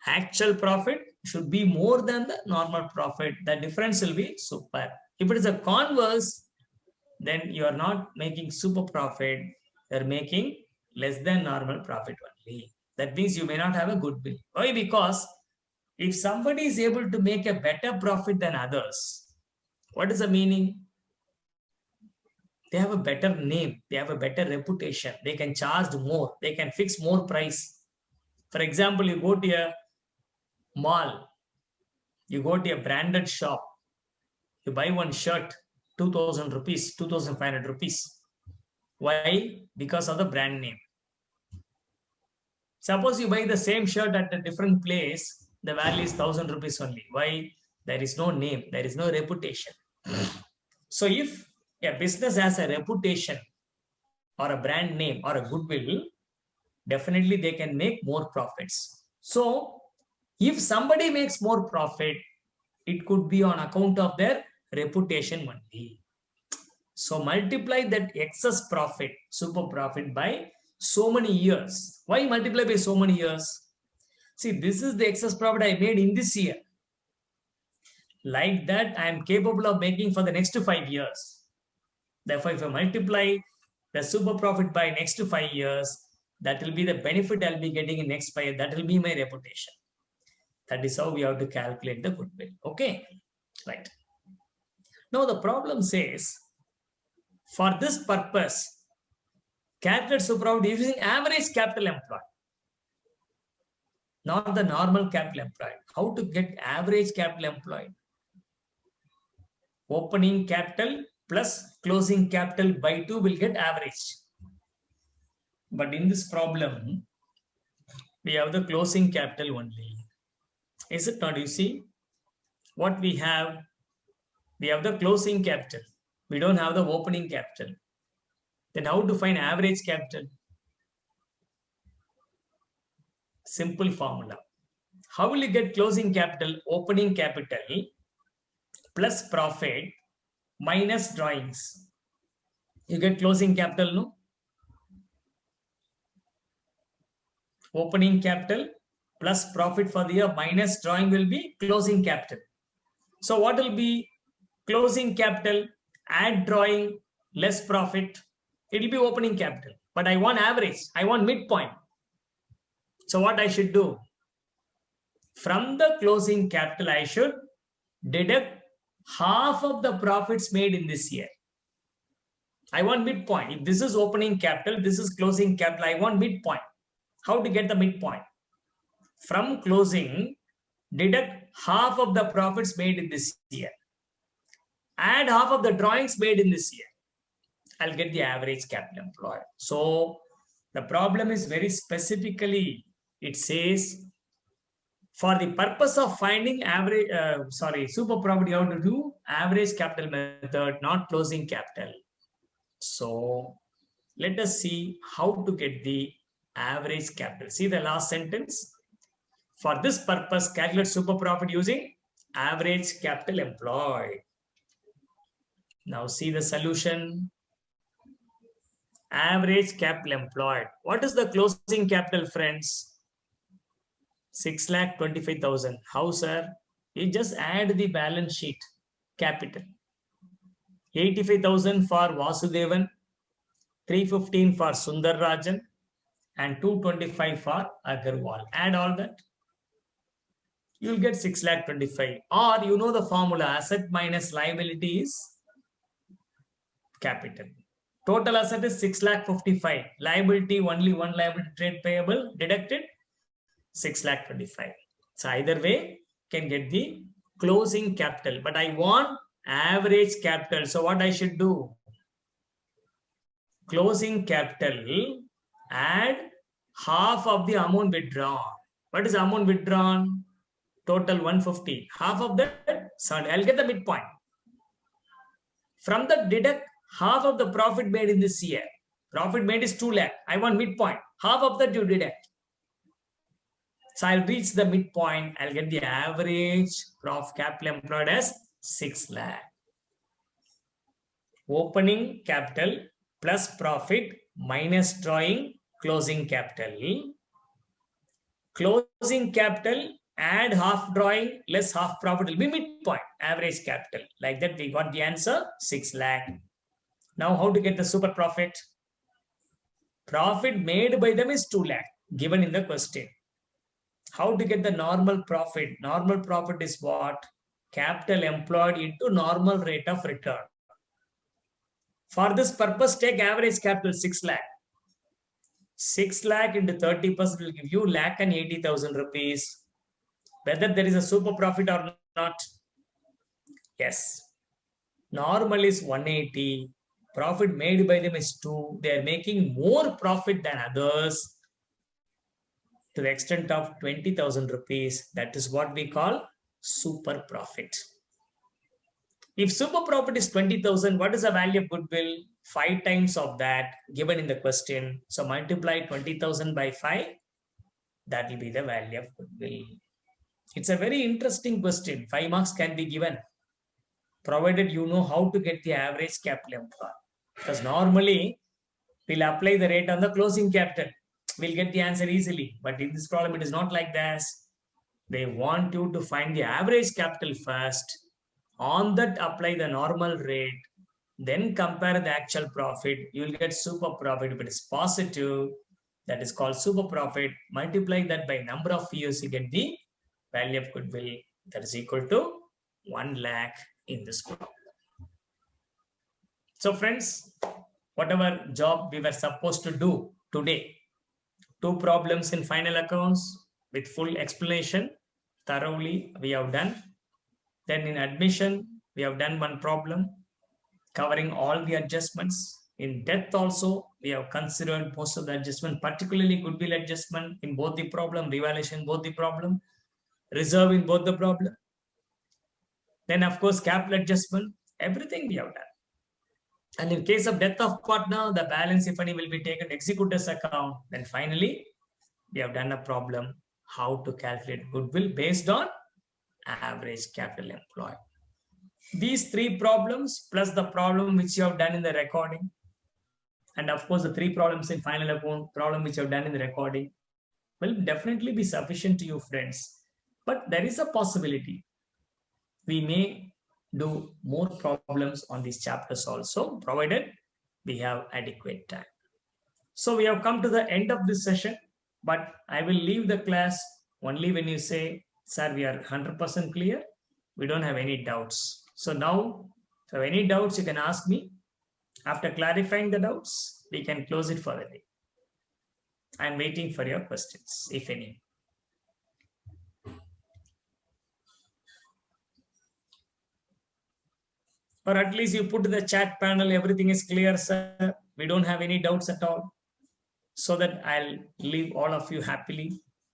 actual profit should be more than the normal profit. The difference will be super. If it is a converse, then you are not making super profit. You are making less than normal profit only. That means you may not have a goodwill. Why? Because if somebody is able to make a better profit than others, what is the meaning? They have a better name. They have a better reputation. They can charge more. They can fix more price. For example, you go to a mall. You go to a branded shop. You buy one shirt, 2,000 rupees, 2,500 rupees. Why? Because of the brand name. Suppose you buy the same shirt at a different place, the value is 1,000 rupees only. Why? There is no name, there is no reputation. So if a business has a reputation or a brand name or a goodwill, definitely they can make more profits. So if somebody makes more profit, it could be on account of their reputation only. So multiply that excess profit, super profit, by so many years. Why multiply by so many years? See, this is the excess profit I made in this year. Like that, I am capable of making for the next 5 years. Therefore, if I multiply the super profit by next 5 years, that will be the benefit I'll be getting in next 5 years. That will be my reputation. That is how we have to calculate the goodwill. Okay, right. Now the problem says, for this purpose, calculate super profit using average capital employed, not the normal capital employed. How to get average capital employed? Opening capital plus closing capital by 2 will get average. But in this problem, we have the closing capital only. Is it not? You see what we have? We have the closing capital. We don't have the opening capital. Then how to find average capital? Simple formula. How will you get closing capital? Opening capital plus profit minus drawings. You get closing capital, no? Opening capital plus profit for the year minus drawing will be closing capital. So what will be closing capital? Add drawing less profit. It will be opening capital. But I want average. I want midpoint. So what I should do? From the closing capital, I should deduct half of the profits made in this year. I want midpoint. If this is opening capital, this is closing capital, I want midpoint. How to get the midpoint? From closing, deduct half of the profits made in this year. Add half of the drawings made in this year. I'll get the average capital employed. So the problem is very specifically, it says, for the purpose of finding average, super profit, you have to do average capital method, not closing capital. So let us see how to get the average capital. See the last sentence. For this purpose, calculate super profit using average capital employed. Now see the solution. Average capital employed. What is the closing capital, friends? 6,25,000. How, sir? You just add the balance sheet capital. 85,000 for Vasudevan, 315 for Sundararajan, and 225 for Agarwal. Add all that. You'll get 6,25,000. Or you know the formula, asset minus liability is capital. Total asset is 6,55,000. Liability, only one liability, trade payable, deducted 6,25,000. So either way, can get the closing capital. But I want average capital. So what I should do? Closing capital, add half of the amount withdrawn. What is the amount withdrawn? Total 150. Half of that, sorry, I'll get the midpoint. From the deduct half of the profit made in this year. Profit made is 2 lakh. I want midpoint. Half of that you deduct. So I'll reach the midpoint. I'll get the average profit capital employed as 6 lakh. Opening capital plus profit minus drawing closing capital. Closing capital, add half drawing, less half profit will be midpoint, average capital. Like that, we got the answer 6 lakh. Now, how to get the super profit? Profit made by them is 2 lakh, given in the question. How to get the normal profit? Normal profit is what? Capital employed into normal rate of return. For this purpose, take average capital 6 lakh. 6 lakh into 30% will give you 1,80,000 rupees. Whether there is a super profit or not? Yes. Normal is 180. Profit made by them is 2. They are making more profit than others to the extent of 20,000 rupees. That is what we call super profit. If super profit is 20,000, what is the value of goodwill? 5 times of that given in the question. So multiply 20,000 by 5. That will be the value of goodwill. It's a very interesting question. 5 marks can be given, provided you know how to get the average capital employed. Because normally, we'll apply the rate on the closing capital. We'll get the answer easily. But in this problem, it is not like this. They want you to find the average capital first. On that, apply the normal rate. Then compare the actual profit. You will get super profit. If it is positive, that is called super profit. Multiply that by number of years, you get the value of goodwill. That is equal to 1 lakh in this problem. So friends, whatever job we were supposed to do today, 2 problems in final accounts with full explanation, thoroughly we have done. Then in admission, we have done 1 problem covering all the adjustments. In death also, we have considered most of the adjustment, particularly goodwill adjustment in both the problem, revaluation both the problem, reserve in both the problem. Then of course, capital adjustment, everything we have done. And in case of death of partner, the balance, if any, will be taken executor's account. Then finally, we have done a problem how to calculate goodwill based on average capital employed. These 3 problems plus the problem which you have done in the recording, and of course the 3 problems in final account problem which you have done in the recording will definitely be sufficient to you, friends. But there is a possibility we may do more problems on these chapters also, provided we have adequate time. So we have come to the end of this session, but I will leave the class only when you say, sir, we are 100% clear. We don't have any doubts. So now, if you have any doubts, you can ask me. After clarifying the doubts, we can close it for the day. I'm waiting for your questions, if any. Or at least you put in the chat panel, everything is clear, sir. We don't have any doubts at all. So that I'll leave all of you happily.